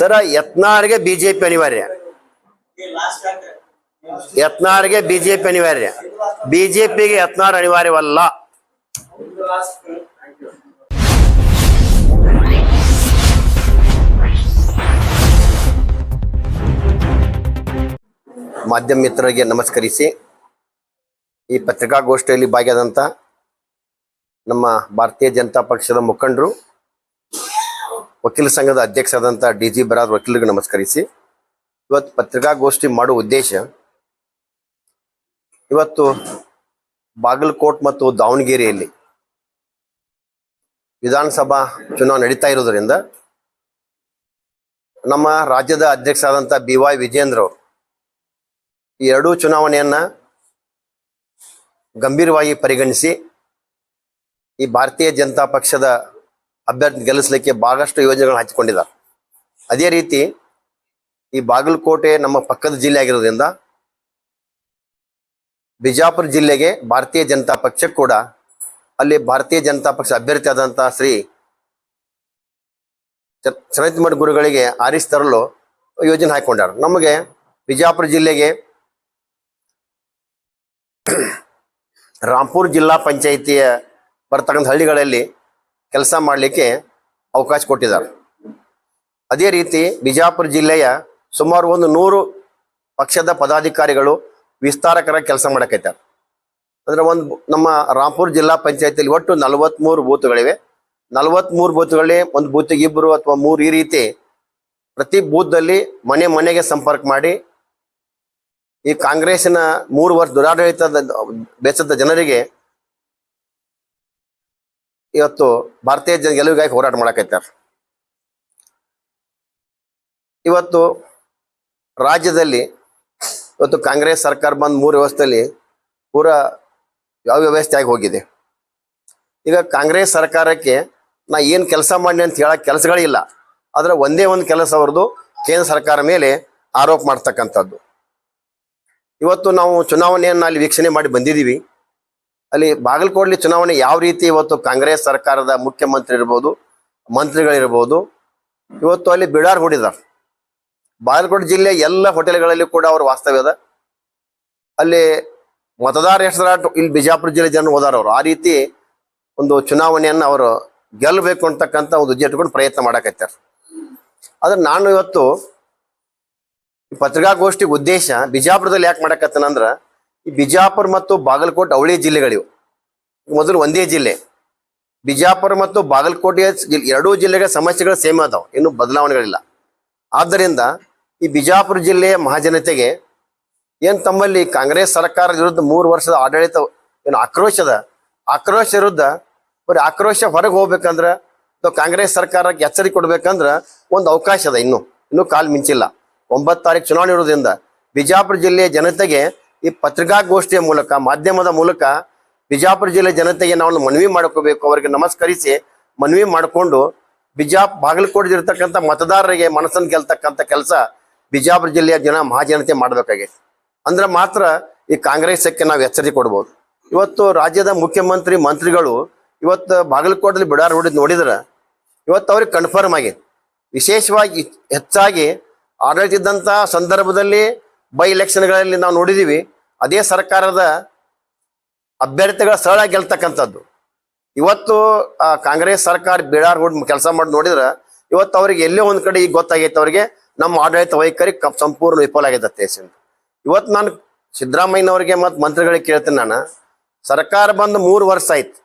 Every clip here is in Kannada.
ಸರ ಯತ್ನಾಳ್ಗೆ ಬಿಜೆಪಿ ಅನಿವಾರ್ಯ. ಯತ್ನಾಳ್ಗೆ ಬಿಜೆಪಿ ಅನಿವಾರ್ಯ. ಬಿಜೆಪಿಗೆ ಯತ್ನಾಳ್ ಅನಿವಾರ್ಯವಲ್ಲ. ಮಾಧ್ಯಮ ಮಿತ್ರರಿಗೆ ನಮಸ್ಕರಿಸಿ, ಈ ಪತ್ರಿಕಾಗೋಷ್ಠಿಯಲ್ಲಿ ಭಾಗಿಯಾದಂಥ ನಮ್ಮ ಭಾರತೀಯ ಜನತಾ ಪಕ್ಷದ ಮುಖಂಡರು, ವಕೀಲ ಸಂಘದ ಅಧ್ಯಕ್ಷರಾದಂಥ DG ಬರಾದ್ ವಕೀಲರಿಗೆ ನಮಸ್ಕರಿಸಿ, ಇವತ್ತು ಪತ್ರಿಕಾಗೋಷ್ಠಿ ಮಾಡುವ ಉದ್ದೇಶ, ಇವತ್ತು ಬಾಗಲಕೋಟ್ ಮತ್ತು ದಾವಣಗೆರೆಯಲ್ಲಿ ವಿಧಾನಸಭಾ ಚುನಾವಣೆ ನಡೀತಾ ಇರೋದ್ರಿಂದ ನಮ್ಮ ರಾಜ್ಯದ ಅಧ್ಯಕ್ಷರಾದಂಥ BY ವಿಜೇಂದ್ರ ಅವರು ಈ ಎರಡೂ ಚುನಾವಣೆಯನ್ನ ಗಂಭೀರವಾಗಿ ಪರಿಗಣಿಸಿ ಈ ಭಾರತೀಯ ಜನತಾ ಪಕ್ಷದ ಅಭ್ಯರ್ಥಿ ಗೆಲ್ಲಿಸಲಿಕ್ಕೆ ಬಹಳಷ್ಟು ಯೋಜನೆಗಳನ್ನು ಹಂಚಿಕೊಂಡಿದ್ದಾರೆ. ಅದೇ ರೀತಿ ಈ ಬಾಗಲಕೋಟೆ ನಮ್ಮ ಪಕ್ಕದ ಜಿಲ್ಲೆ ಆಗಿರೋದ್ರಿಂದ ಬಿಜಾಪುರ ಜಿಲ್ಲೆಗೆ ಭಾರತೀಯ ಜನತಾ ಪಕ್ಷ ಕೂಡ ಅಲ್ಲಿ ಭಾರತೀಯ ಜನತಾ ಪಕ್ಷ ಅಭ್ಯರ್ಥಿ ಆದಂಥ ಶ್ರೀ ಚನ್ನತಿಮ್ಮಡಿ ಗುರುಗಳಿಗೆ ಆರಿಸಿ ತರಲು ಯೋಜನೆ ಹಾಕೊಂಡಾರ. ನಮಗೆ ಬಿಜಾಪುರ ಜಿಲ್ಲೆಗೆ ರಾಂಪುರ ಜಿಲ್ಲಾ ಪಂಚಾಯಿತಿಯ ಬರ್ತಕ್ಕಂಥ ಹಳ್ಳಿಗಳಲ್ಲಿ ಕೆಲಸ ಮಾಡಲಿಕ್ಕೆ ಅವಕಾಶ ಕೊಟ್ಟಿದ್ದಾರೆ. ಅದೇ ರೀತಿ ಬಿಜಾಪುರ ಜಿಲ್ಲೆಯ ಸುಮಾರು 100 ಪಕ್ಷದ ಪದಾಧಿಕಾರಿಗಳು ವಿಸ್ತಾರಕರ ಕೆಲಸ ಮಾಡಕೈತಾರೆ. ಅಂದ್ರೆ ನಮ್ಮ ರಾಂಪುರ ಜಿಲ್ಲಾ ಪಂಚಾಯತಿಯಲ್ಲಿ ಒಟ್ಟು 43 ಬೂತ್ಗಳಿವೆ. 43 ಬೂತ್ಗಳಲ್ಲಿ ಒಂದು ಬೂತಿಗೆ 2 ಅಥವಾ 3 ಈ ರೀತಿ ಪ್ರತಿ ಬೂತ್ನಲ್ಲಿ ಮನೆ ಮನೆಗೆ ಸಂಪರ್ಕ ಮಾಡಿ ಈ ಕಾಂಗ್ರೆಸ್ಸಿನ 3 ವರ್ಷ ದುರಾಡಳಿತದ ಬೆಚ್ಚದ ಜನರಿಗೆ ಇವತ್ತು ಭಾರತೀಯ ಗೆಲುವಿಗಾಗಿ ಹೋರಾಟ ಮಾಡಕೈತಾರೆ. ಇವತ್ತು ರಾಜ್ಯದಲ್ಲಿ ಇವತ್ತು ಕಾಂಗ್ರೆಸ್ ಸರ್ಕಾರ ಬಂದು 3 ವರ್ಷದಲ್ಲಿ ಪೂರಾ ಯಾವ ವ್ಯವಸ್ಥೆ ಆಗಿ ಹೋಗಿದೆ. ಈಗ ಕಾಂಗ್ರೆಸ್ ಸರ್ಕಾರಕ್ಕೆ ನಾ ಏನು ಕೆಲಸ ಮಾಡಿ ಅಂತ ಹೇಳಕ್ ಕೆಲಸಗಳಿಲ್ಲ. ಆದ್ರೆ ಒಂದೇ ಒಂದು ಕೆಲಸ ಅವ್ರದ್ದು ಕೇಂದ್ರ ಸರ್ಕಾರ ಮೇಲೆ ಆರೋಪ ಮಾಡ್ತಕ್ಕಂಥದ್ದು. ಇವತ್ತು ನಾವು ಚುನಾವಣೆಯನ್ನು ಅಲ್ಲಿ ವೀಕ್ಷಣೆ ಮಾಡಿ ಬಂದಿದ್ದೀವಿ. ಅಲ್ಲಿ ಬಾಗಲಕೋಟೆ ಚುನಾವಣೆ ಯಾವ ರೀತಿ ಇವತ್ತು ಕಾಂಗ್ರೆಸ್ ಸರ್ಕಾರದ ಮುಖ್ಯಮಂತ್ರಿ ಇರ್ಬೋದು, ಮಂತ್ರಿಗಳಿರ್ಬೋದು, ಇವತ್ತು ಅಲ್ಲಿ ಬಿಡಾರ್ ಹೂಡಿದ್ದಾರೆ. ಬಾಗಲಕೋಟೆ ಜಿಲ್ಲೆಯ ಎಲ್ಲ ಹೋಟೆಲ್ಗಳಲ್ಲಿ ಕೂಡ ಅವ್ರ ವಾಸ್ತವ್ಯದ. ಅಲ್ಲಿ ಮತದಾರ ಹೆಸರಾಟ ಇಲ್ಲಿ ಬಿಜಾಪುರ ಜಿಲ್ಲೆ ಜನರು ಹೋದಾರ. ಅವರು ಆ ರೀತಿ ಒಂದು ಚುನಾವಣೆಯನ್ನು ಅವರು ಗೆಲ್ಲಬೇಕು ಅಂತಕ್ಕಂಥ ಒಂದು ಉದ್ದೇಶ ಇಟ್ಕೊಂಡು ಪ್ರಯತ್ನ ಮಾಡಕತ್ತಾರೆ. ಆದ್ರೆ ನಾನು ಇವತ್ತು ಪತ್ರಿಕಾಗೋಷ್ಠಿ ಉದ್ದೇಶ ಬಿಜಾಪುರದಲ್ಲಿ ಯಾಕೆ ಮಾಡಕತ್ತೇನಂದ್ರ, ಈ ಬಿಜಾಪುರ ಮತ್ತು ಬಾಗಲಕೋಟೆ ಅವಳಿ ಜಿಲ್ಲೆಗಳಿವು. ಮೊದಲು ಒಂದೇ ಜಿಲ್ಲೆ. ಬಿಜಾಪುರ ಮತ್ತು ಬಾಗಲಕೋಟೆಯ ಎರಡೂ ಜಿಲ್ಲೆಗಳ ಸಮಸ್ಯೆಗಳು ಸೇಮ್ ಅದಾವ, ಇನ್ನೂ ಬದಲಾವಣೆಗಳಿಲ್ಲ. ಆದ್ದರಿಂದ ಈ ಬಿಜಾಪುರ ಜಿಲ್ಲೆಯ ಮಹಾಜನತೆಗೆ ಏನು ತಮ್ಮಲ್ಲಿ ಕಾಂಗ್ರೆಸ್ ಸರ್ಕಾರದ ವಿರುದ್ಧ 3 ವರ್ಷದ ಆಡಳಿತ ಏನು ಆಕ್ರೋಶ ವಿರುದ್ಧ ಬರೀ ಆಕ್ರೋಶ ಹೊರಗೆ ಹೋಗ್ಬೇಕಂದ್ರ ಅಥವಾ ಕಾಂಗ್ರೆಸ್ ಸರ್ಕಾರಕ್ಕೆ ಎಚ್ಚರಿಕೆ ಕೊಡ್ಬೇಕಂದ್ರ ಒಂದು ಅವಕಾಶ ಅದ. ಇನ್ನೂ ಕಾಲ್ ಮಿಂಚಿಲ್ಲ. 9 ತಾರೀಕು ಚುನಾವಣೆ ಇರೋದ್ರಿಂದ ಬಿಜಾಪುರ ಜಿಲ್ಲೆಯ ಜನತೆಗೆ ಈ ಪತ್ರಿಕಾಗೋಷ್ಠಿಯ ಮೂಲಕ, ಮಾಧ್ಯಮದ ಮೂಲಕ ಬಿಜಾಪುರ ಜಿಲ್ಲೆ ಜನತೆಗೆ ನಾವು ಮನವಿ ಮಾಡ್ಕೋಬೇಕು. ಅವರಿಗೆ ನಮಸ್ಕರಿಸಿ ಮನವಿ ಮಾಡಿಕೊಂಡು ಬಾಗಲಕೋಟೆ ಇರ್ತಕ್ಕಂಥ ಮತದಾರರಿಗೆ ಮನಸ್ಸನ್ನು ಗೆಲ್ತಕ್ಕಂಥ ಕೆಲಸ ಬಿಜಾಪುರ ಜಿಲ್ಲೆಯ ಮಹಾಜನತೆ ಮಾಡಬೇಕಾಗಿದೆ. ಅಂದ್ರೆ ಮಾತ್ರ ಈ ಕಾಂಗ್ರೆಸ್ಕ್ಕೆ ನಾವು ಎಚ್ಚರಿಕೆ ಕೊಡ್ಬೋದು. ಇವತ್ತು ರಾಜ್ಯದ ಮುಖ್ಯಮಂತ್ರಿ ಮಂತ್ರಿಗಳು ಇವತ್ತು ಬಾಗಲಕೋಟೆಯಲ್ಲಿ ಬಿಡಾರ್ ಹೊಡಿದ್ ನೋಡಿದ್ರೆ ಇವತ್ತು ಅವ್ರಿಗೆ ಕನ್ಫರ್ಮ್ ಆಗಿದೆ. ವಿಶೇಷವಾಗಿ ಹೆಚ್ಚಾಗಿ ಆಡಳಿತ ಇದ್ದಂಥ ಸಂದರ್ಭದಲ್ಲಿ ಬೈ ಎಲೆಕ್ಷನ್ಗಳಲ್ಲಿ ನಾವು ನೋಡಿದೀವಿ, ಅದೇ ಸರ್ಕಾರದ ಅಭ್ಯರ್ಥಿಗಳ ಸರಳ ಗೆಲ್ತಕ್ಕಂಥದ್ದು. ಇವತ್ತು ಕಾಂಗ್ರೆಸ್ ಸರ್ಕಾರ ಬಿಡಾರ್ ಹೊಡ್ ಕೆಲಸ ಮಾಡಿ ನೋಡಿದ್ರೆ ಇವತ್ತು ಅವ್ರಿಗೆ ಎಲ್ಲೇ ಒಂದ್ ಕಡೆ ಈಗ ಗೊತ್ತಾಗೈತೆ ಅವ್ರಿಗೆ ನಮ್ಮ ಆಡಳಿತ ವೈಖರಿ ಸಂಪೂರ್ಣ ವಿಫಲ ಆಗೈತೆ. ಇವತ್ತು ನಾನು ಸಿದ್ದರಾಮಯ್ಯನವ್ರಿಗೆ ಮತ್ತು ಮಂತ್ರಿಗಳಿಗೆ ಕೇಳ್ತೀನಿ, ನಾನು ಸರ್ಕಾರ ಬಂದು 3 ವರ್ಷ ಆಯ್ತು.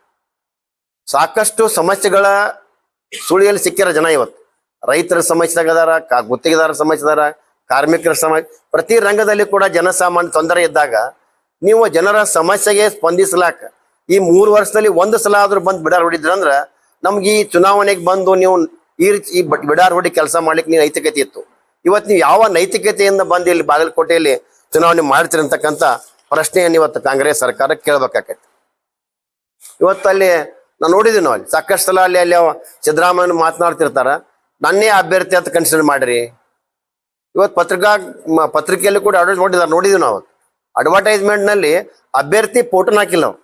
ಸಾಕಷ್ಟು ಸಮಸ್ಯೆಗಳ ಸುಳಿಯಲ್ಲಿ ಸಿಕ್ಕಿರೋ ಜನ ಇವತ್ತು ರೈತರ ಸಮಸ್ಯೆದಾರ, ಗುತ್ತಿಗೆದಾರ ಸಮಸ್ಯೆದಾರ, ಕಾರ್ಮಿಕರ ಸಮಸ್ಯೆ, ಪ್ರತಿ ರಂಗದಲ್ಲಿ ಕೂಡ ಜನಸಾಮಾನ್ಯ ತೊಂದರೆ ಇದ್ದಾಗ ನೀವು ಜನರ ಸಮಸ್ಯೆಗೆ ಸ್ಪಂದಿಸಲಾಕ ಈ 3 ವರ್ಷದಲ್ಲಿ 1 ಸಲ ಆದ್ರೂ ಬಂದು ಬಿಡಾರ್ ಹೊಡಿದ್ರಂದ್ರ ನಮ್ಗೆ ಈ ಚುನಾವಣೆಗೆ ಬಂದು ನೀವು ಈ ಬಿಡಾರ್ ಹೊಡಿ ಕೆಲಸ ಮಾಡ್ಲಿಕ್ಕೆ ನೀವು ನೈತಿಕತೆ ಇತ್ತು. ಇವತ್ತು ನೀವು ಯಾವ ನೈತಿಕತೆಯಿಂದ ಬಂದು ಇಲ್ಲಿ ಬಾಗಲಕೋಟೆಯಲ್ಲಿ ಚುನಾವಣೆ ಮಾಡ್ತೀರಿ ಅಂತಕ್ಕಂಥ ಪ್ರಶ್ನೆಯನ್ನು ಇವತ್ತು ಕಾಂಗ್ರೆಸ್ ಸರ್ಕಾರ ಕೇಳ್ಬೇಕಾಗತ್ತೆ. ಇವತ್ತು ಅಲ್ಲಿ ನಾವು ನೋಡಿದೀವಿ, ನಾವು ಅಲ್ಲಿ ಸಾಕಷ್ಟು ಸಲ ಅಲ್ಲಿ ಸಿದ್ದರಾಮಯ್ಯ ಮಾತನಾಡ್ತಿರ್ತಾರ, ನನ್ನೇ ಅಭ್ಯರ್ಥಿ ಅಂತ ಕನ್ಸಿಡರ್ ಮಾಡಿರಿ. ಇವತ್ತು ಪತ್ರಿಕೆಯಲ್ಲಿ ಕೂಡ ಅಡ್ವರ್ಟೈಸ್ ನೋಡಿದೀವಿ ನಾವು. ಅಡ್ವರ್ಟೈಸ್ಮೆಂಟ್ ನಲ್ಲಿ ಅಭ್ಯರ್ಥಿ ಫೋಟೋನ ಹಾಕಿಲ್ಲ ನಾವು.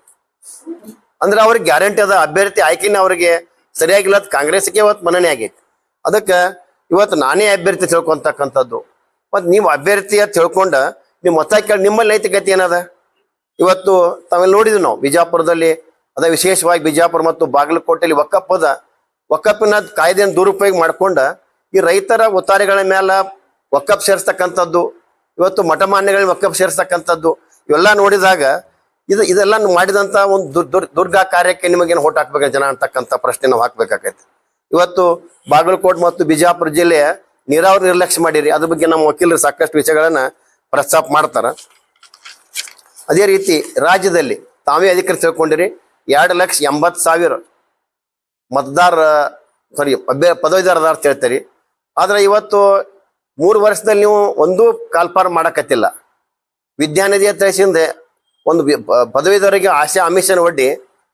ಅಂದ್ರೆ ಅವ್ರಿಗೆ ಗ್ಯಾರಂಟಿ ಅದ ಅಭ್ಯರ್ಥಿ ಆಯ್ಕೆನ ಅವ್ರಿಗೆ ಸರಿಯಾಗಿಲ್ಲ. ಕಾಂಗ್ರೆಸ್ಗೆ ಇವತ್ತು ಮನನೆ ಆಗೈತಿ. ಅದಕ್ಕೆ ಇವತ್ತು ನಾನೇ ಅಭ್ಯರ್ಥಿ ತಿಳ್ಕೊಂತಕ್ಕಂಥದ್ದು. ಮತ್ತು ನೀವು ಅಭ್ಯರ್ಥಿ ಅಂತ ತಿಳ್ಕೊಂಡ ನೀವು ಮತ ಕೇಳಿ ನಿಮ್ಮಲ್ಲಿ ನೈತಿಕತೆ ಏನದ? ಇವತ್ತು ತಾವೆಲ್ಲ ನೋಡಿದ್ವಿ ನಾವು ಬಿಜಾಪುರದಲ್ಲಿ, ಅದ ವಿಶೇಷವಾಗಿ ಬಿಜಾಪುರ ಮತ್ತು ಬಾಗಲಕೋಟೆಯಲ್ಲಿ ವಕಫಿನ ಕಾಯ್ದೆಯನ್ನು ದುರುಪಯೋಗ ಮಾಡ್ಕೊಂಡ ಈ ರೈತರ ಉತ್ತಾರಿಗಳ ಮೇಲೆ ವಕಫ್ ಸೇರಿಸ್ತಕ್ಕಂಥದ್ದು, ಇವತ್ತು ಮಠಮಾನ್ಯಗಳನ್ನ ವಕಫ್ ಸೇರಿಸ್ತಕ್ಕಂಥದ್ದು, ಇವೆಲ್ಲ ನೋಡಿದಾಗ ಇದೆಲ್ಲ ಮಾಡಿದಂತ ಒಂದು ದುರ್ಗಾ ಕಾರ್ಯಕ್ಕೆ ನಿಮಗೇನು ಓಟ್ ಹಾಕ್ಬೇಕ ಜನ ಅಂತಕ್ಕಂಥ ಪ್ರಶ್ನೆ ನಾವು ಹಾಕ್ಬೇಕಾಗೈತಿ. ಇವತ್ತು ಬಾಗಲಕೋಟೆ ಮತ್ತು ಬಿಜಾಪುರ ಜಿಲ್ಲೆಯ ನೀರಾವರಿ ನಿರ್ಲಕ್ಷ್ಯ ಮಾಡಿರಿ, ಅದ್ರ ಬಗ್ಗೆ ನಮ್ಮ ವಕೀಲರು ಸಾಕಷ್ಟು ವಿಷಯಗಳನ್ನ ಪ್ರಸ್ತಾಪ ಮಾಡ್ತಾರ. ಅದೇ ರೀತಿ ರಾಜ್ಯದಲ್ಲಿ ತಾವೇ ಅಧಿಕಾರ ತಿಳ್ಕೊಂಡಿರಿ 2,80,000 ಮತದಾರ ಪದವೀಧರ ಅದಾರ ಅಂತ ಹೇಳ್ತೀರಿ. ಆದ್ರೆ ಇವತ್ತು 3 ವರ್ಷದಲ್ಲಿ ನೀವು ಒಂದು ಕಾಲ್ಪಾರ ಮಾಡಕತ್ತಿಲ್ಲ. ವಿದ್ಯಾನಿಧಿ ತಿಳಿಸಿಂದ ಒಂದು ಪದವೀಧರಿಗೆ ಆಶೆ ಆಮಿಷನ ಒಡ್ಡಿ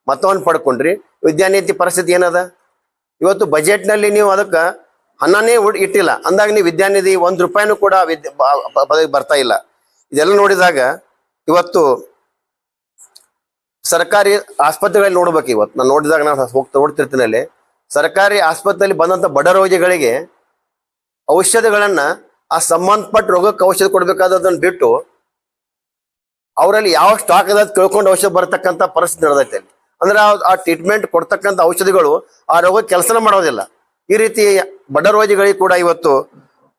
ಮತವನ್ನು ಪಡ್ಕೊಂಡ್ರಿ. ವಿದ್ಯಾನಿಧಿ ಪರಿಸ್ಥಿತಿ ಏನದ? ಇವತ್ತು ಬಜೆಟ್ನಲ್ಲಿ ನೀವು ಅದಕ್ಕೆ ಹಣನೇ ಇಟ್ಟಿಲ್ಲ ಅಂದಾಗ ನೀವು ವಿದ್ಯಾನಿಧಿ ₹1 ಕೂಡ ಪದವಿ ಬರ್ತಾ ಇಲ್ಲ. ಇದೆಲ್ಲ ನೋಡಿದಾಗ ಇವತ್ತು ಸರ್ಕಾರಿ ಆಸ್ಪತ್ರೆಗಳಲ್ಲಿ ನೋಡ್ಬೇಕು. ಇವತ್ತು ನಾನು ನೋಡಿದಾಗ ನಾನು ನೋಡ್ತಿರ್ತೀನಿ ಅಲ್ಲಿ ಸರ್ಕಾರಿ ಆಸ್ಪತ್ರೆಯಲ್ಲಿ ಬಂದಂತ ಬಡ ರೋಗಿಗಳಿಗೆ ಔಷಧಿಗಳನ್ನ ಆ ಸಂಬಂಧಪಟ್ಟ ರೋಗಕ್ಕೆ ಔಷಧ ಕೊಡ್ಬೇಕಾದದನ್ನ ಬಿಟ್ಟು ಅವರಲ್ಲಿ ಯಾವ ಸ್ಟಾಕ್ ಅದ ತಿಳ್ಕೊಂಡು ಔಷಧ ಬರತಕ್ಕಂಥ ಪರಿಸ್ಥಿತಿ ನಡೆದೈತೆ ಅಲ್ಲಿ. ಅಂದ್ರೆ ಆ ಟ್ರೀಟ್ಮೆಂಟ್ ಕೊಡ್ತಕ್ಕಂಥ ಔಷಧಿಗಳು ಆ ರೋಗ ಕೆಲಸನ ಮಾಡೋದಿಲ್ಲ. ಈ ರೀತಿ ಬಡ ರೋಗಿಗಳಿಗೆ ಕೂಡ ಇವತ್ತು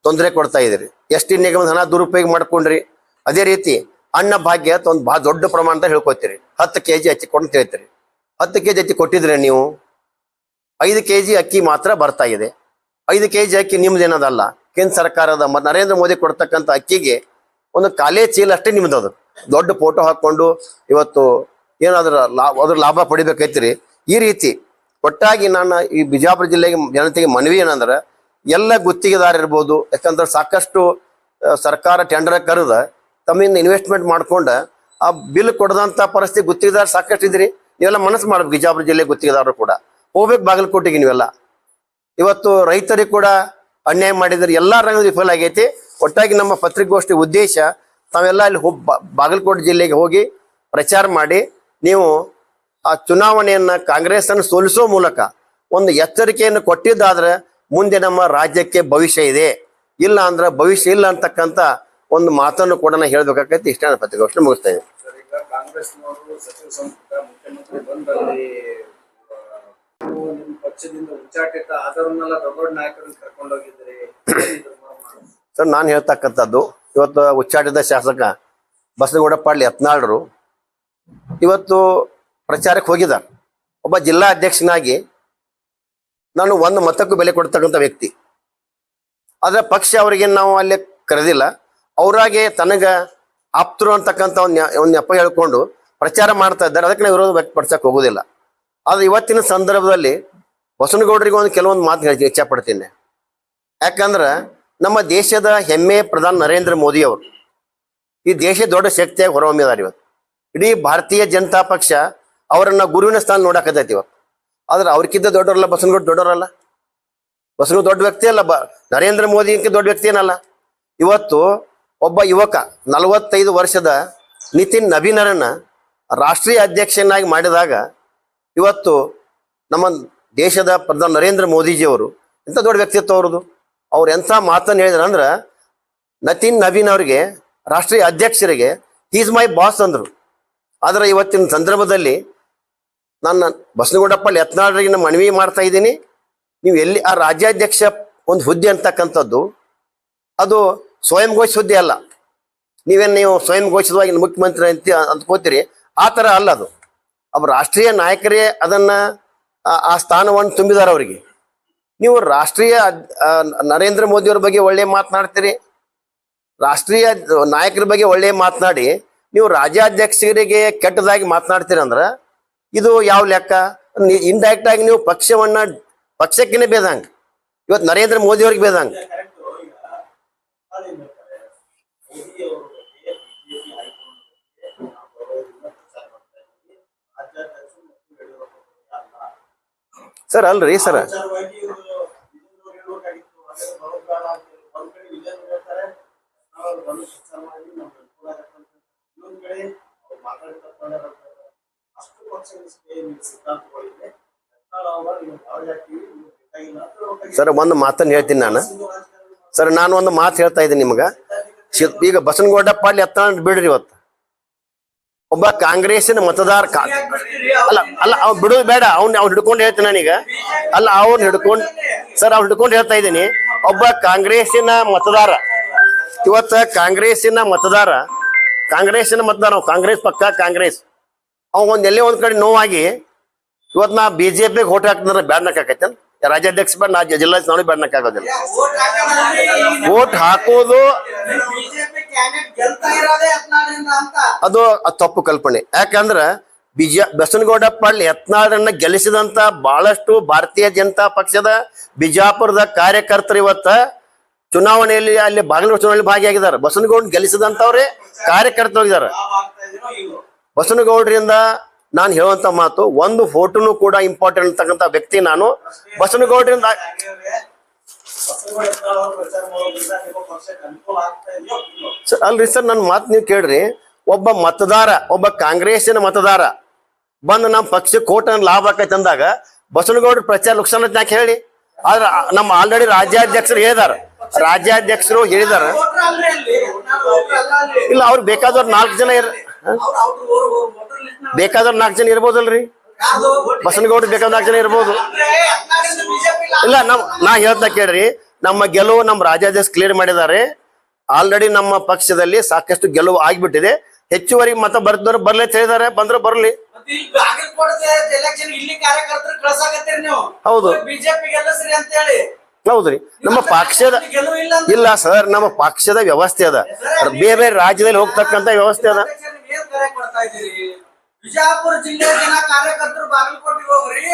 ತೊಂದರೆ ಕೊಡ್ತಾ ಇದ್ರಿ. ಎಸ್.ಟಿ ನಿಗಮದ ಹಣ ದುರುಪಯೋಗ ಮಾಡ್ಕೊಂಡ್ರಿ. ಅದೇ ರೀತಿ ಅನ್ನ ಭಾಗ್ಯ ಒಂದು ಬಹಳ ದೊಡ್ಡ ಪ್ರಮಾಣದ ಹೇಳ್ಕೊತೀರಿ. 10 kg ಅಕ್ಕಿ ಕೊಟ್ಟು ಹೇಳ್ತೀರಿ. 10 kg ಅಕ್ಕಿ ಕೊಟ್ಟಿದ್ರೆ ನೀವು 5 kg ಅಕ್ಕಿ ಮಾತ್ರ ಬರ್ತಾ ಇದೆ. 5 kg ಅಕ್ಕಿ ನಿಮ್ದೇನದಲ್ಲ, ಕೇಂದ್ರ ಸರ್ಕಾರದ ನರೇಂದ್ರ ಮೋದಿ ಕೊಡ್ತಕ್ಕಂಥ ಅಕ್ಕಿಗೆ ಒಂದು ಕಾಲೇ ಚೀಲ ಅಷ್ಟೇ ನಿಮ್ದು. ದೊಡ್ಡ ಫೋಟೋ ಹಾಕೊಂಡು ಇವತ್ತು ಏನಾದ್ರ ಅದ್ರ ಲಾಭ ಪಡಿಬೇಕೈತ್ರಿ. ಈ ರೀತಿ ಒಟ್ಟಾಗಿ ನಾನು ಈ ಬಿಜಾಪುರ ಜಿಲ್ಲೆಗೆ ಜನತೆಗೆ ಮನವಿ ಏನಂದ್ರೆ ಎಲ್ಲ ಗುತ್ತಿಗೆದಾರ ಇರ್ಬೋದು, ಯಾಕಂದ್ರೆ ಸಾಕಷ್ಟು ಸರ್ಕಾರ ಟೆಂಡರ್ ಕರೆದ ತಮ್ಮಿಂದ ಇನ್ವೆಸ್ಟ್ಮೆಂಟ್ ಮಾಡ್ಕೊಂಡ ಆ ಬಿಲ್ ಕೊಡದಂತ ಪರಿಸ್ಥಿತಿ ಗುತ್ತಿಗೆದಾರ ಸಾಕಷ್ಟು ಇದ್ರಿ. ನೀವೆಲ್ಲ ಮನಸ್ಸು ಮಾಡ್ಬೇಕು. ಬಿಜಾಪುರ ಜಿಲ್ಲೆ ಗುತ್ತಿಗೆದಾರರು ಕೂಡ ಹೋಗ್ಬೇಕು ಬಾಗಲಕೋಟೆಗೆ. ನೀವೆಲ್ಲ ಇವತ್ತು ರೈತರಿಗೆ ಕೂಡ ಅನ್ಯಾಯ ಮಾಡಿದ್ರೆ ಎಲ್ಲಾ ರಂಗದ ವಿಫಲ ಆಗೈತಿ. ಒಟ್ಟಾಗಿ ನಮ್ಮ ಪತ್ರಿಕಾಗೋಷ್ಠಿ ಉದ್ದೇಶ ತಾವೆಲ್ಲ ಅಲ್ಲಿ ಬಾಗಲಕೋಟೆ ಜಿಲ್ಲೆಗೆ ಹೋಗಿ ಪ್ರಚಾರ ಮಾಡಿ ನೀವು ಆ ಚುನಾವಣೆಯನ್ನ ಕಾಂಗ್ರೆಸ್ ಅನ್ನು ಸೋಲಿಸೋ ಮೂಲಕ ಒಂದು ಎಚ್ಚರಿಕೆಯನ್ನು ಕೊಟ್ಟಿದ್ದಾದ್ರೆ ಮುಂದೆ ನಮ್ಮ ರಾಜ್ಯಕ್ಕೆ ಭವಿಷ್ಯ ಇದೆ, ಇಲ್ಲ ಅಂದ್ರೆ ಭವಿಷ್ಯ ಇಲ್ಲ ಅಂತಕ್ಕಂಥ ಒಂದು ಮಾತನ್ನು ಕೂಡ ನಾನು ಹೇಳ್ಬೇಕಾಗೈತಿ. ಇಷ್ಟ ಪತ್ರಿಕಾಗೋಷ್ಠಿ ಮುಗಿಸ್ತಾ ಇದ್ದೀನಿ. ಕಾಂಗ್ರೆಸ್ನವರು ಸಚಿವ ಸಂಪುಟ ಮುಖ್ಯಮಂತ್ರಿ ಬಂದಲ್ಲಿ ನಿಮ್ಮ ಪಕ್ಷದಿಂದ ಉಚ್ಚಾಟಿತ ಆದರನ್ನೆಲ್ಲ ದೊಡ್ಡ ನಾಯಕರನ್ನು ಕರ್ಕೊಂಡೋಗಿದ್ರಿ. ಸರ್, ನಾನು ಹೇಳ್ತಕ್ಕಂಥದ್ದು ಇವತ್ತು ಉಚ್ಚಾಟಿತ ಶಾಸಕ ಬಸನಗೌಡ ಪಾಟೀಲ್ ಯತ್ನಾಳರು ಇವತ್ತು ಪ್ರಚಾರಕ್ಕೆ ಹೋಗಿದ್ದಾರೆ. ಒಬ್ಬ ಜಿಲ್ಲಾ ಅಧ್ಯಕ್ಷನಾಗಿ ನಾನು ಒಂದು ಮತಕ್ಕೂ ಬೆಲೆ ಕೊಡ್ತಕ್ಕಂಥ ವ್ಯಕ್ತಿ. ಆದ್ರೆ ಪಕ್ಷ ಅವರಿಗೆ ನಾವು ಅಲ್ಲಿ ಕರೆದಿಲ್ಲ. ಅವರಾಗೆ ತನಗ ಆಪ್ತರು ಅಂತಕ್ಕಂಥ ಒಂದು ನೆಪ ಹೇಳ್ಕೊಂಡು ಪ್ರಚಾರ ಮಾಡ್ತಾ ಇದ್ದಾರೆ. ಅದಕ್ಕೆ ನಾವು ವಿರೋಧ ವ್ಯಕ್ತಪಡಿಸಕ್ಕೆ ಹೋಗೋದಿಲ್ಲ. ಆದ್ರೆ ಇವತ್ತಿನ ಸಂದರ್ಭದಲ್ಲಿ ಬಸನಗೌಡರಿಗೆ ಒಂದು ಕೆಲವೊಂದು ಮಾತು ಹೇಳಿ ಇಚ್ಛೆ ಪಡ್ತೀನಿ. ಯಾಕಂದ್ರೆ ನಮ್ಮ ದೇಶದ ಹೆಮ್ಮೆ ಪ್ರಧಾನಿ ನರೇಂದ್ರ ಮೋದಿ ಅವರು ಈ ದೇಶ ದೊಡ್ಡ ಶಕ್ತಿಯಾಗಿ ಹೊರಹೊಮ್ಮಿದ್ದಾರೆ. ಇವತ್ತು ಇಡೀ ಭಾರತೀಯ ಜನತಾ ಪಕ್ಷ ಅವರನ್ನ ಗುರುವಿನ ಸ್ಥಾನ ನೋಡಕತ್ತೈತಿ ಇವತ್ತು. ಆದ್ರೆ ಅವ್ರಕ್ಕಿಂತ ದೊಡ್ಡವರಲ್ಲ ಬಸನಗೌಡ, ದೊಡ್ಡವರಲ್ಲ. ಬಸನಗೌಡ ದೊಡ್ಡ ವ್ಯಕ್ತಿ ಅಲ್ಲ, ನರೇಂದ್ರ ಮೋದಿ ದೊಡ್ಡ ವ್ಯಕ್ತಿ ಏನಲ್ಲ. ಇವತ್ತು ಒಬ್ಬ ಯುವಕ 45 ವರ್ಷದ ನಿತಿನ್ ನಬೀನರನ್ನ ರಾಷ್ಟ್ರೀಯ ಅಧ್ಯಕ್ಷನಾಗಿ ಮಾಡಿದಾಗ ಇವತ್ತು ನಮ್ಮ ದೇಶದ ಪ್ರಧಾನಿ ನರೇಂದ್ರ ಮೋದಿಜಿಯವರು ಎಂಥ ದೊಡ್ಡ ವ್ಯಕ್ತಿತ್ವ ಅವ್ರದ್ದು. ಅವ್ರು ಎಂಥ ಮಾತನ್ನು ಹೇಳಿದ್ರು ಅಂದ್ರೆ ನಿತಿನ್ ನಬೀನ್ ಅವರಿಗೆ ರಾಷ್ಟ್ರೀಯ ಅಧ್ಯಕ್ಷರಿಗೆ ಈಸ್ ಮೈ ಬಾಸ್ ಅಂದ್ರು. ಆದ್ರೆ ಇವತ್ತಿನ ಸಂದರ್ಭದಲ್ಲಿ ನಾನು ಬಸನಗೌಡಪ್ಪ ಯತ್ನಾಳರಿಗೆ ಮನವಿ ಮಾಡ್ತಾ ಇದ್ದೀನಿ. ನೀವು ಎಲ್ಲಿ ಆ ರಾಜ್ಯಾಧ್ಯಕ್ಷ ಒಂದು ಹುದ್ದೆ ಅಂತಕ್ಕಂಥದ್ದು ಅದು ಸ್ವಯಂ ಘೋಷಿತ ಹುದ್ದೆ ಅಲ್ಲ. ನೀವು ಸ್ವಯಂ ಘೋಷಿತವಾಗಿ ಮುಖ್ಯಮಂತ್ರಿ ಅಂತ ಅಂದ್ಕೋತೀರಿ, ಆ ಥರ ಅಲ್ಲ ಅದು. ಅವ್ರ ರಾಷ್ಟ್ರೀಯ ನಾಯಕರೇ ಅದನ್ನ ಆ ಸ್ಥಾನವನ್ನು ತುಂಬಿದಾರೆ ಅವರಿಗೆ. ನೀವು ರಾಷ್ಟ್ರೀಯ ನರೇಂದ್ರ ಮೋದಿಯವ್ರ ಬಗ್ಗೆ ಒಳ್ಳೆ ಮಾತನಾಡ್ತೀರಿ, ರಾಷ್ಟ್ರೀಯ ನಾಯಕರ ಬಗ್ಗೆ ಒಳ್ಳೆ ಮಾತನಾಡಿ ನೀವು ರಾಜ್ಯಾಧ್ಯಕ್ಷರಿಗೆ ಕೆಟ್ಟದಾಗಿ ಮಾತನಾಡ್ತೀರಿ ಅಂದ್ರೆ ಇದು ಯಾವ ಲೆಕ್ಕ? ಇಂಡೈರೆಕ್ಟ್ ಆಗಿ ನೀವು ಪಕ್ಷಕ್ಕಿನೇ ಬೇದಂಗ, ಇವತ್ತು ನರೇಂದ್ರ ಮೋದಿ ಅವ್ರಿಗೆ ಬೇದಂಗ. ಸರ್ ಅಲ್ರಿ ಸರ್, ಸರ್ ಒಂದು ಮಾತನ್ನ ಹೇಳ್ತೀನಿ ನಾನು. ಸರ್ ನಾನು ಒಂದು ಮಾತು ಹೇಳ್ತಾ ಇದ್ದೀನಿ ನಿಮ್ಗ. ಈಗ ಬಸನಗೌಡ ಪಾಟೀಲ್ ಯತ್ನಾಳ್ ಬಿಡ್ರಿ ಇವತ್ತು. ಒಬ್ಬ ಕಾಂಗ್ರೆಸ್ಸಿನ ಮತದಾರ ಅಲ್ಲ ಅವ್ನು ಬಿಡೋದು ಬೇಡ, ಅವ್ನು ಹಿಡ್ಕೊಂಡು ಹೇಳ್ತೀನಿ ನಾನೀಗ. ಅಲ್ಲ ಅವ್ನು ಹಿಡ್ಕೊಂಡು ಸರ್ ಅವ್ನು ಹಿಡ್ಕೊಂಡು ಹೇಳ್ತಾ ಇದ್ದೀನಿ. ಒಬ್ಬ ಕಾಂಗ್ರೆಸ್ಸಿನ ಮತದಾರ ಇವತ್ತ ಕಾಂಗ್ರೆಸ್ಸಿನ ಮತದಾರ ಕಾಂಗ್ರೆಸ್ ಪಕ್ಕ ಕಾಂಗ್ರೆಸ್ ಅವ್ ಎಲ್ಲೇ ಒಂದ್ ಕಡೆ ನೋವಾಗಿ ಇವತ್ತು ನಾ ಬಿಜೆಪಿಗೆ ಓಟ್ ಹಾಕ್ತಂದ್ರೆ ಬ್ಯಾಡ್ನಕ್ಕಾಕೈತೆ. ರಾಜ್ಯಾಧ್ಯಕ್ಷ ಬೇಡ, ನಾ ಜಿಲ್ಲಾ ಚುನಾವಣೆ ಬ್ಯಾಡ್ನಕ್ಕಾಗೋದಿಲ್ಲ. ಓಟ್ ಹಾಕೋದು ಅದು ತಪ್ಪು ಕಲ್ಪನೆ. ಯಾಕಂದ್ರ ಬಸನಗೌಡ ಪಾಟೀಲ್ ಯತ್ನಾಳರನ್ನ ಗೆಲ್ಲಿಸಿದಂತ ಬಹಳಷ್ಟು ಭಾರತೀಯ ಜನತಾ ಪಕ್ಷದ ಬಿಜಾಪುರದ ಕಾರ್ಯಕರ್ತರು ಇವತ್ತ ಚುನಾವಣೆಯಲ್ಲಿ ಅಲ್ಲಿ ಬಾಗಲಕೋಟೆ ಚುನಾವಣೆಯಲ್ಲಿ ಭಾಗಿಯಾಗಿದ್ದಾರೆ. ಬಸನಗೌಡ ಗೆಲ್ಲಿಸಿದಂತವ್ರೆ ಕಾರ್ಯಕರ್ತರು ಹೋಗಿದ್ದಾರೆ. ಬಸನಗೌಡರಿಂದ ನಾನು ಹೇಳುವಂತ ಮಾತು, ಒಂದು ಫೋಟೋನು ಕೂಡ ಇಂಪಾರ್ಟೆಂಟ್ ಅಂತಕ್ಕಂಥ ವ್ಯಕ್ತಿ ನಾನು. ಬಸನಗೌಡರಿಂದ ಅಲ್ರಿ ಸರ್, ನನ್ನ ಮಾತು ನೀವು ಕೇಳ್ರಿ. ಒಬ್ಬ ಕಾಂಗ್ರೆಸ್ಸಿನ ಮತದಾರ ಬಂದು ನಮ್ಮ ಪಕ್ಷಕ್ಕೆ ಓಟ್ ಲಾಭ ಆಕೈತೆ ಅಂದಾಗ ಬಸನಗೌಡ್ರ ಪ್ರಚಾರ ನುಕ್ಸಾನ ಯಾಕೆ ಹೇಳಿ? ಆದ್ರೆ ನಮ್ಮ ಆಲ್ರೆಡಿ ರಾಜ್ಯಾಧ್ಯಕ್ಷರು ಹೇಳಿದಾರ ಇಲ್ಲ, ಅವ್ರು ಬೇಕಾದವ್ರು 4 ಜನ ಇರ್ಬೋದಲ್ರಿ. ಬಸನಗೌಡ್ರ ಬೇಕಾದ 4 ಜನ ಇರ್ಬೋದು. ಇಲ್ಲ ನಾ ಹೇಳ್ತಾ ಕೇಳ್ರಿ, ನಮ್ಮ ಗೆಲುವು ನಮ್ಮ ರಾಜ್ಯಾಧ್ಯಕ್ಷ ಕ್ಲಿಯರ್ ಮಾಡಿದ್ದಾರೆ. ಆಲ್ರೆಡಿ ನಮ್ಮ ಪಕ್ಷದಲ್ಲಿ ಸಾಕಷ್ಟು ಗೆಲುವು ಆಗಿಬಿಟ್ಟಿದೆ. ಹೆಚ್ಚುವರಿ ಮತ ಬರ್ದವ್ರು ಬರ್ಲಿ ಅಂತ ಹೇಳಿದಾರೆ, ಬಂದ್ರೆ ಬರ್ಲಿ. ಹೌದು ಹೌದ್ರಿ, ನಮ್ಮ ಪಕ್ಷದ ಇಲ್ಲ ಸರ್, ನಮ್ಮ ಪಕ್ಷದ ವ್ಯವಸ್ಥೆ ಅದ, ಬೇರೆ ಬೇರೆ ರಾಜ್ಯದಲ್ಲಿ ಹೋಗ್ತಕ್ಕಂತ ವ್ಯವಸ್ಥೆ ಅದ. ಬಿಜಾಪುರ ಜಿಲ್ಲೆ ಜನ ಕಾರ್ಯಕರ್ತರು ಬಾಗಲಕೋಟೆಗೆ ಹೋಗ್ರಿ,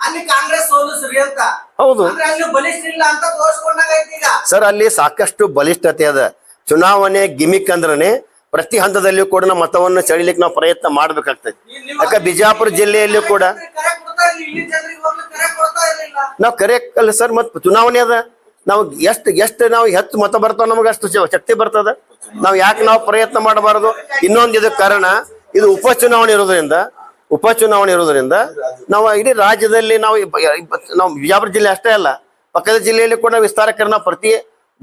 ಅಲ್ಲಿ ಕಾಂಗ್ರೆಸ್ ಸೋಲಿಸ್ರಿ ಅಂತ. ಹೌದು ಅಲ್ಲಿ ಬಲಿಷ್ಠ ಇಲ್ಲ ಅಂತ ತೋರಿಸ್ಕೊಂಡಾಗೈತಿ ಈಗ. ಸರ್, ಅಲ್ಲಿ ಸಾಕಷ್ಟು ಬಲಿಷ್ಠತೆ ಅದ. ಚುನಾವಣೆ ಗಿಮಿಕ್ ಅಂದ್ರನೆ ಪ್ರತಿ ಹಂತದಲ್ಲಿಯೂ ಕೂಡ ನಮ್ಮ ಮತವನ್ನು ಸೆಳಿಲಿಕ್ಕೆ ನಾವು ಪ್ರಯತ್ನ ಮಾಡ್ಬೇಕಾಗ್ತದೆ. ಯಾಕೆ ಬಿಜಾಪುರ ಜಿಲ್ಲೆಯಲ್ಲೂ ಕೂಡ ನಾವು ಕರೆಕ್ಟ್ ಅಲ್ಲ ಸರ್. ಮತ್ ಚುನಾವಣೆ ಅದ, ನಾವು ಎಷ್ಟು ನಾವು ಹೆಚ್ಚು ಮತ ಬರ್ತಾವ ನಮಗೆ ಅಷ್ಟು ಶಕ್ತಿ ಬರ್ತದ. ನಾವು ಯಾಕೆ ನಾವು ಪ್ರಯತ್ನ ಮಾಡಬಾರದು? ಇನ್ನೊಂದು ಇದಕ್ಕೆ ಕಾರಣ, ಇದು ಉಪಚುನಾವಣೆ ಇರೋದ್ರಿಂದ ನಾವು ಇಡೀ ರಾಜ್ಯದಲ್ಲಿ ನಾವು ಬಿಜಾಪುರ ಜಿಲ್ಲೆ ಅಷ್ಟೇ ಅಲ್ಲ, ಪಕ್ಕದ ಜಿಲ್ಲೆಯಲ್ಲಿ ಕೂಡ ವಿಸ್ತಾರಕರ ನಾವು ಪ್ರತಿ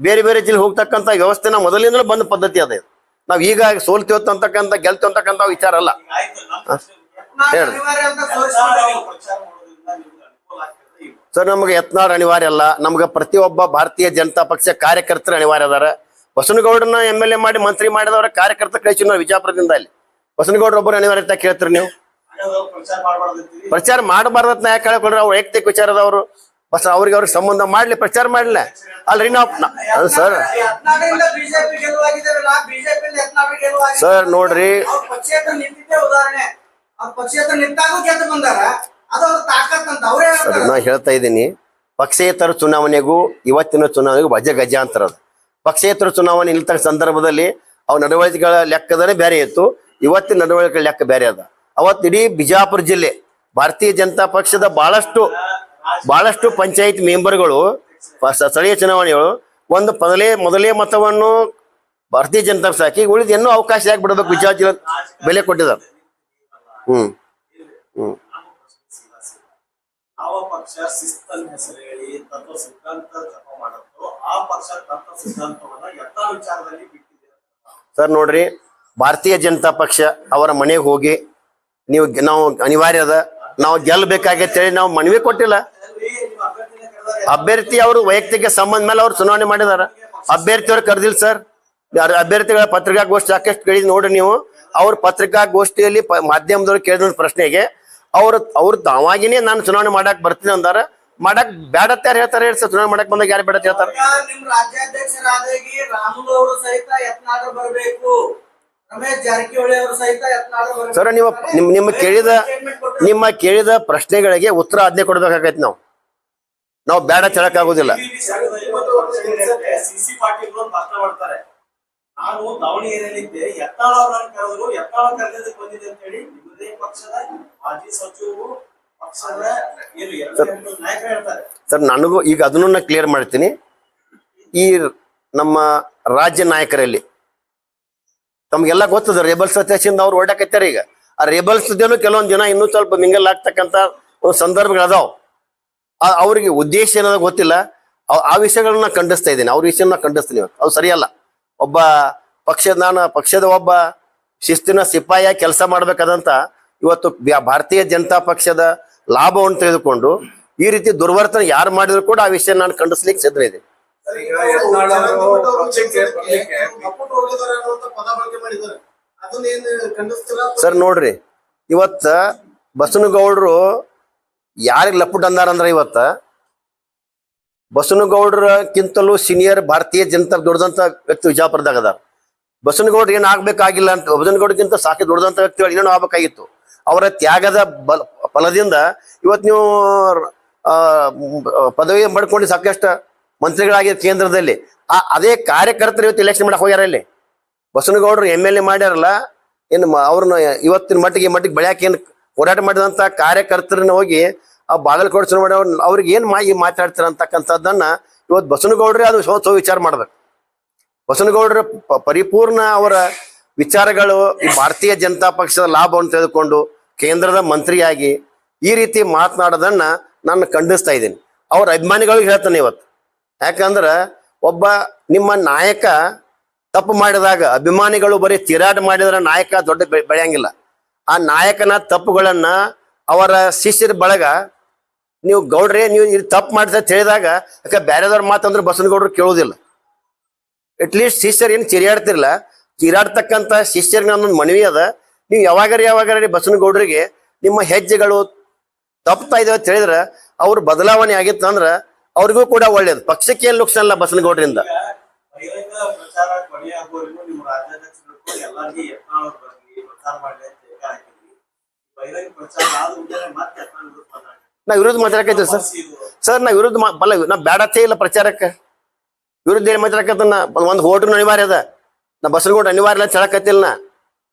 ಬೇರೆ ಬೇರೆ ಜಿಲ್ಲೆ ಹೋಗ್ತಕ್ಕಂಥ ವ್ಯವಸ್ಥೆ ನಾವು ಮೊದಲಿಂದಲೂ ಬಂದ ಪದ್ಧತಿ ಅದ. ನಾವು ಈಗ ಗೆಲ್ತೀವಿ ಅಂತಕ್ಕಂಥ ವಿಚಾರ ಅಲ್ಲ. ಹೇಳಿ ಸರ್, ನಮ್ಗೆ ಯತ್ನಾಳ್ ಅನಿವಾರ್ಯ ಅಲ್ಲ, ನಮ್ಗೆ ಪ್ರತಿಯೊಬ್ಬ ಭಾರತೀಯ ಜನತಾ ಪಕ್ಷ ಕಾರ್ಯಕರ್ತರು ಅನಿವಾರ್ಯ ಅದಾರ. ಬಸನಗೌಡರನ್ನ MLA ಮಾಡಿ ಮಂತ್ರಿ ಮಾಡಿದವರ ಕಾರ್ಯಕರ್ತ ಕಳಿಸಿ ನಾವು ವಿಜಾಪುರದಿಂದ. ಅಲ್ಲಿ ಬಸನಗೌಡ್ರ ಒಬ್ಬರು ಅನಿವಾರ್ಯತೆ ಕೇಳ್ತೀರಿ ನೀವು? ಪ್ರಚಾರ ಮಾಡಬಾರ್ದತ್ ನಾ ಯಾಕೆ ಹೇಳ್ಕೊಡ್ರಿ? ಅವ್ರ ವೈಯಕ್ತಿಕ ವಿಚಾರದವರು, ಬಸ್ ಅವ್ರಿಗೆ ಸಂಬಂಧ ಮಾಡ್ಲಿ, ಪ್ರಚಾರ ಮಾಡ್ಲಿ. ಅಲ್ರಿ ನಾವು ಸರ್ ನೋಡ್ರಿ, ನಾ ಹೇಳ್ತಾ ಇದ್ದೀನಿ, ಪಕ್ಷೇತರ ಚುನಾವಣೆಗೂ ಇವತ್ತಿನ ಚುನಾವಣೆಗೂ ಗಜ ಅಂತರ ಅದು. ಪಕ್ಷೇತರ ಚುನಾವಣೆ ನಿಲ್ತಕ್ಕ ಸಂದರ್ಭದಲ್ಲಿ ಅವ್ ನಡವಳಿಕೆಗಳ ಲೆಕ್ಕದನೇ ಬೇರೆ ಇತ್ತು, ಇವತ್ತಿನ ನಡವಳಿಕೆ ಲೆಕ್ಕ ಬೇರೆ ಅದ. ಅವತ್ತು ಇಡೀ ಬಿಜಾಪುರ ಜಿಲ್ಲೆ ಭಾರತೀಯ ಜನತಾ ಪಕ್ಷದ ಬಹಳಷ್ಟು ಪಂಚಾಯತ್ ಮೆಂಬರ್ಗಳು ಸ್ಥಳೀಯ ಚುನಾವಣೆಗಳು ಒಂದು ಮೊದಲೇ ಮತವನ್ನು ಭಾರತೀಯ ಜನತಾ ಪಕ್ಷ ಹಾಕಿ ಉಳಿದ ಇನ್ನೂ ಅವಕಾಶ ಯಾಕೆ ಬಿಡಬೇಕು? ಬಿಜಾಪುರ ಜಿಲ್ಲೆ ಬೆಲೆ ಕೊಟ್ಟಿದ್ದಾರೆ. ಸರ್ ನೋಡ್ರಿ, ಭಾರತೀಯ ಜನತಾ ಪಕ್ಷ ಅವರ ಮನೆಗೆ ಹೋಗಿ ನಾವು ಅನಿವಾರ್ಯ ಅದ, ನಾವು ಗೆಲ್ಲಬೇಕಾಗೈತೆ ಹೇಳಿ ನಾವು ಮನವಿ ಕೊಟ್ಟಿಲ್ಲ. ಅಭ್ಯರ್ಥಿ ಅವರು ವೈಯಕ್ತಿಕ ಸಂಬಂಧ ಮೇಲೆ ಅವ್ರು ಚುನಾವಣೆ ಮಾಡಿದಾರ. ಅಭ್ಯರ್ಥಿಯವ್ರು ಕರೆದಿಲ್ಲ ಸರ್. ಅಭ್ಯರ್ಥಿಗಳ ಪತ್ರಿಕಾಗೋಷ್ಠಿ ಸಾಕಷ್ಟು ಕೇಳಿದ್ ನೋಡ್ರಿ ನೀವು. ಅವ್ರ ಪತ್ರಿಕಾಗೋಷ್ಠಿಯಲ್ಲಿ ಮಾಧ್ಯಮದವ್ರು ಕೇಳಿದ ಪ್ರಶ್ನೆಗೆ ಅವ್ರು ತಾವಾಗಿನೇ ನಾನು ಚುನಾವಣೆ ಮಾಡಕ್ ಬರ್ತೀನಿ ಅಂದಾರ. ಮಾಡಕ್ ಬ್ಯಾಡತ್ತ ಯಾರು ಹೇಳ್ತಾರೆ ಹೇಳಿ ಸರ್? ಚುನಾವಣೆ ಮಾಡಕ್ ಬಂದಾಗ ಯಾರು ಬೇಡ ಹೇಳ್ತಾರೆ? ನಿಮ್ ರಾಜ್ಯಾಧ್ಯಕ್ಷರಾದಾಗಿ ರಾಮುಲು ಅವರು ಸಹಿತ ಯತ್ನಾಳ್ ಬರಬೇಕು, ರಮೇಶ್ ಜಾರಕಿಹೊಳಿ ಅವರು ಸಹಿತ ಯತ್ನಾಳ್ ಬರಬೇಕು. ಸರ್, ನಿಮ್ಮ ಕೇಳಿದ ಪ್ರಶ್ನೆಗಳಿಗೆ ಉತ್ತರ ಅದನ್ನೇ ಕೊಡ್ಬೇಕಾಗೈತಿ. ನಾವು ಬೇಡ ಹೇಳಕ್ ಆಗುದಿಲ್ಲ. ನಾನು ದಾವಣಗೆರೆಯಲ್ಲಿದ್ದೆ, ಯತ್ನಾಳ್ ಅವ್ರನ್ನ ಕರೆದ್ರು, ಯತ್ನಾಳ್ ಕರೆದಕ್ಕೆ ಬಂದಿದೆ ಅಂತ ಹೇಳಿ ನಿಮ್ಮದೇ ಪಕ್ಷದ ಮಾಜಿ ಸಚಿವರು ಪಕ್ಷದ ನಾಯಕರು ಹೇಳ್ತಾರೆ. ಸರ್, ನನಗೂ ಈಗ ಅದನ್ನು ಕ್ಲಿಯರ್ ಮಾಡ್ತೀನಿ. ಈ ನಮ್ಮ ರಾಜ್ಯ ನಾಯಕರಲ್ಲಿ ತಮ್ಗೆಲ್ಲ ಗೊತ್ತದ, ರೇಬಲ್ಸ್ ಅತ್ಯಾಚಿಂದ ಅವ್ರು ಓಡಾಕತ್ತಾರ. ಈಗ ಆ ರೇಬಲ್ಸ್ ಕೆಲವೊಂದು ಜನ ಇನ್ನೂ ಸ್ವಲ್ಪ ಮಿಂಗಲ್ ಆಗ್ತಕ್ಕಂತ ಒಂದು ಸಂದರ್ಭಗಳು ಅದಾವ. ಅವ್ರಿಗೆ ಉದ್ದೇಶ ಏನದ ಗೊತ್ತಿಲ್ಲ. ಆ ವಿಷಯಗಳನ್ನ ಖಂಡಿಸ್ತಾ ಇದ್ದೀನಿ, ಅವ್ರ ವಿಷಯನ ಖಂಡಿಸ್ತೀನಿ. ಅವು ಸರಿಯಲ್ಲ. ಒಬ್ಬ ಪಕ್ಷದ ಒಬ್ಬ ಶಿಸ್ತಿನ ಸಿಪಾಯಿಯಾಗಿ ಕೆಲಸ ಮಾಡ್ಬೇಕಾದಂತ ಇವತ್ತು ಭಾರತೀಯ ಜನತಾ ಪಕ್ಷದ ಲಾಭವನ್ನು ತೆಗೆದುಕೊಂಡು ಈ ರೀತಿ ದುರ್ವರ್ತನೆ ಯಾರು ಮಾಡಿದ್ರು ಕೂಡ ಆ ವಿಷಯ ನಾನು ಖಂಡಿಸ್ಲಿಕ್ಕೆ ಸಿದ್ಧ ಇದೆ. ಸರ್ ನೋಡ್ರಿ, ಇವತ್ತ ಬಸನಗೌಡರು ಯಾರಿಗೆ ಲಪುಟ್ ಅಂದಾರಂದ್ರ, ಇವತ್ತ ಬಸನಗೌಡರಕ್ಕಿಂತಲೂ ಸೀನಿಯರ್ ಭಾರತೀಯ ಜನತಾ ದುಡ್ದಂತ ವ್ಯಕ್ತಿ ವಿಜಯಪುರದಾಗ ಅದಾರ. ಬಸನಗೌಡ್ರು ಏನ್ ಆಗ್ಬೇಕಾಗಿಲ್ಲ ಅಂತ, ಬಸನಗೌಡಕ್ಕಿಂತ ಸಾಕಿ ದುಡ್ದಂತ ವ್ಯಕ್ತಿಗಳು ಏನೇನು ಆಗ್ಬೇಕಾಗಿತ್ತು. ಅವರ ತ್ಯಾಗದ ಫಲದಿಂದ ಇವತ್ತು ನೀವು ಪದವಿ ಮಾಡ್ಕೊಂಡು ಸಾಕಷ್ಟು ಮಂತ್ರಿಗಳಾಗಿದ್ದ ಕೇಂದ್ರದಲ್ಲಿ. ಅದೇ ಕಾರ್ಯಕರ್ತರು ಇವತ್ತು ಎಲೆಕ್ಷನ್ ಮಾಡಕ್ ಹೋಗ್ಯಾರ. ಇಲ್ಲಿ ಬಸನಗೌಡರು MLA ಮಾಡ್ಯಾರಲ್ಲ, ಏನು ಅವ್ರನ್ನ ಇವತ್ತಿನ ಮಟ್ಟಿಗೆ ಬೆಳ್ಯಾಕ ಏನ್ ಹೋರಾಟ ಮಾಡಿದಂತ ಕಾರ್ಯಕರ್ತರನ್ನ ಹೋಗಿ ಆ ಬಾಗಲಕೋಟೆ ಚುನಾವಣೆ ಅವ್ರಿಗೆ ಏನ್ ಮಾತಾಡ್ತಾರ ಅಂತಕ್ಕಂಥದ್ದನ್ನ ಇವತ್ತು ಬಸನಗೌಡ್ರೆ ಅದು ಸೋ ವಿಚಾರ ಮಾಡ್ಬೇಕು. ಬಸನಗೌಡರ ಪರಿಪೂರ್ಣ ಅವರ ವಿಚಾರಗಳು ಈ ಭಾರತೀಯ ಜನತಾ ಪಕ್ಷದ ಲಾಭವನ್ನು ತೆಗೆದುಕೊಂಡು ಕೇಂದ್ರದ ಮಂತ್ರಿಯಾಗಿ ಈ ರೀತಿ ಮಾತನಾಡೋದನ್ನ ನಾನು ಖಂಡಿಸ್ತಾ ಇದ್ದೀನಿ. ಅವ್ರ ಅಭಿಮಾನಿಗಳಿಗೆ ಹೇಳ್ತಾನೆ ಇವತ್ತು. ಯಾಕಂದ್ರ ಒಬ್ಬ ನಿಮ್ಮ ನಾಯಕ ತಪ್ಪು ಮಾಡಿದಾಗ ಅಭಿಮಾನಿಗಳು ಬರೀ ತಿರಾಟ ಮಾಡಿದ್ರೆ ನಾಯಕ ದೊಡ್ಡ ಬೆಳೆಯಂಗಿಲ್ಲ. ಆ ನಾಯಕನ ತಪ್ಪುಗಳನ್ನ ಅವರ ಶಿಷ್ಯರ ಬಳಗ ನೀವು ಗೌಡ್ರೆ ನೀವು ತಪ್ಪು ಮಾಡಿದ ಹೇಳಿದಾಗ, ಯಾಕೆ ಬೇರೆದವ್ರ ಮಾತಂದ್ರೆ ಬಸನಗೌಡರು ಕೇಳೋದಿಲ್ಲ. ಅಟ್ಲೀಸ್ಟ್ ಶಿಷ್ಯರು ಏನು ಚಿರಿಯಾಡ್ತಿರ್ಲ, ಚಿರಾಡ್ತಕ್ಕಂಥ ಶಿಷ್ಯರಿಗೆ ನನ್ನೊಂದು ಮನವಿ ಅದ, ನೀವು ಯಾವಾಗರಿ ಬಸನಗೌಡರಿಗೆ ನಿಮ್ಮ ಹೆಜ್ಜೆಗಳು ತಪ್ತಾ ಇದಾವೆ ಅಂತ ಹೇಳಿದ್ರೆ ಅವ್ರ ಬದಲಾವಣೆ ಆಗಿತ್ತಂದ್ರ ಅವ್ರಿಗೂ ಕೂಡ ಒಳ್ಳೇದು. ಪಕ್ಷಕ್ಕೆ ಏನ್ ಲುಕ್ಷಣ ಇಲ್ಲ ಬಸನಗೌಡರಿಂದ. ಬಹಿರಂಗ ಪ್ರಚಾರ ಕೊನೆಯಾಗುವವರೆಗೂ ನಿಮ್ಮ ರಾಜ್ಯಾಧ್ಯಕ್ಷರು ಎಲ್ಲರಿಗೂ ಯತ್ನಾಳ್ ಬಗ್ಗೆ ಪ್ರಚಾರ ಮಾಡಲಿ ಅಂತ ಹಾಕಿದ್ವಿ. ಬಹಿರಂಗ ಪ್ರಚಾರ ಆದ ಕೂಡಲೇ ಮತ್ತೆ ಯತ್ನಾಳ್ ವಿರುದ್ಧ ಮಾತಾಡ್ತೀವಿ. ನಾ ವಿರುದ್ಧ ಮಾತಾಡಕೈತಿ ಸರ್ ನಾ ವಿರುದ್ಧ ನಾ ಬ್ಯಾಡತ್ತೇ ಇಲ್ಲ ಪ್ರಚಾರಕ್ಕೆ. ವಿರುದ್ಧ ಏನ್ ಮಾತಾಡಕತ್ತ, ಒಂದ್ ಹೋಟು ಅನಿವಾರ್ಯ ಅದ. ನಾ ಬಸನಗೌಡ ಅನಿವಾರ್ಯ ಇಲ್ಲ ಹೇಳಕತ್ತಿಲ್ಲ. ನಾ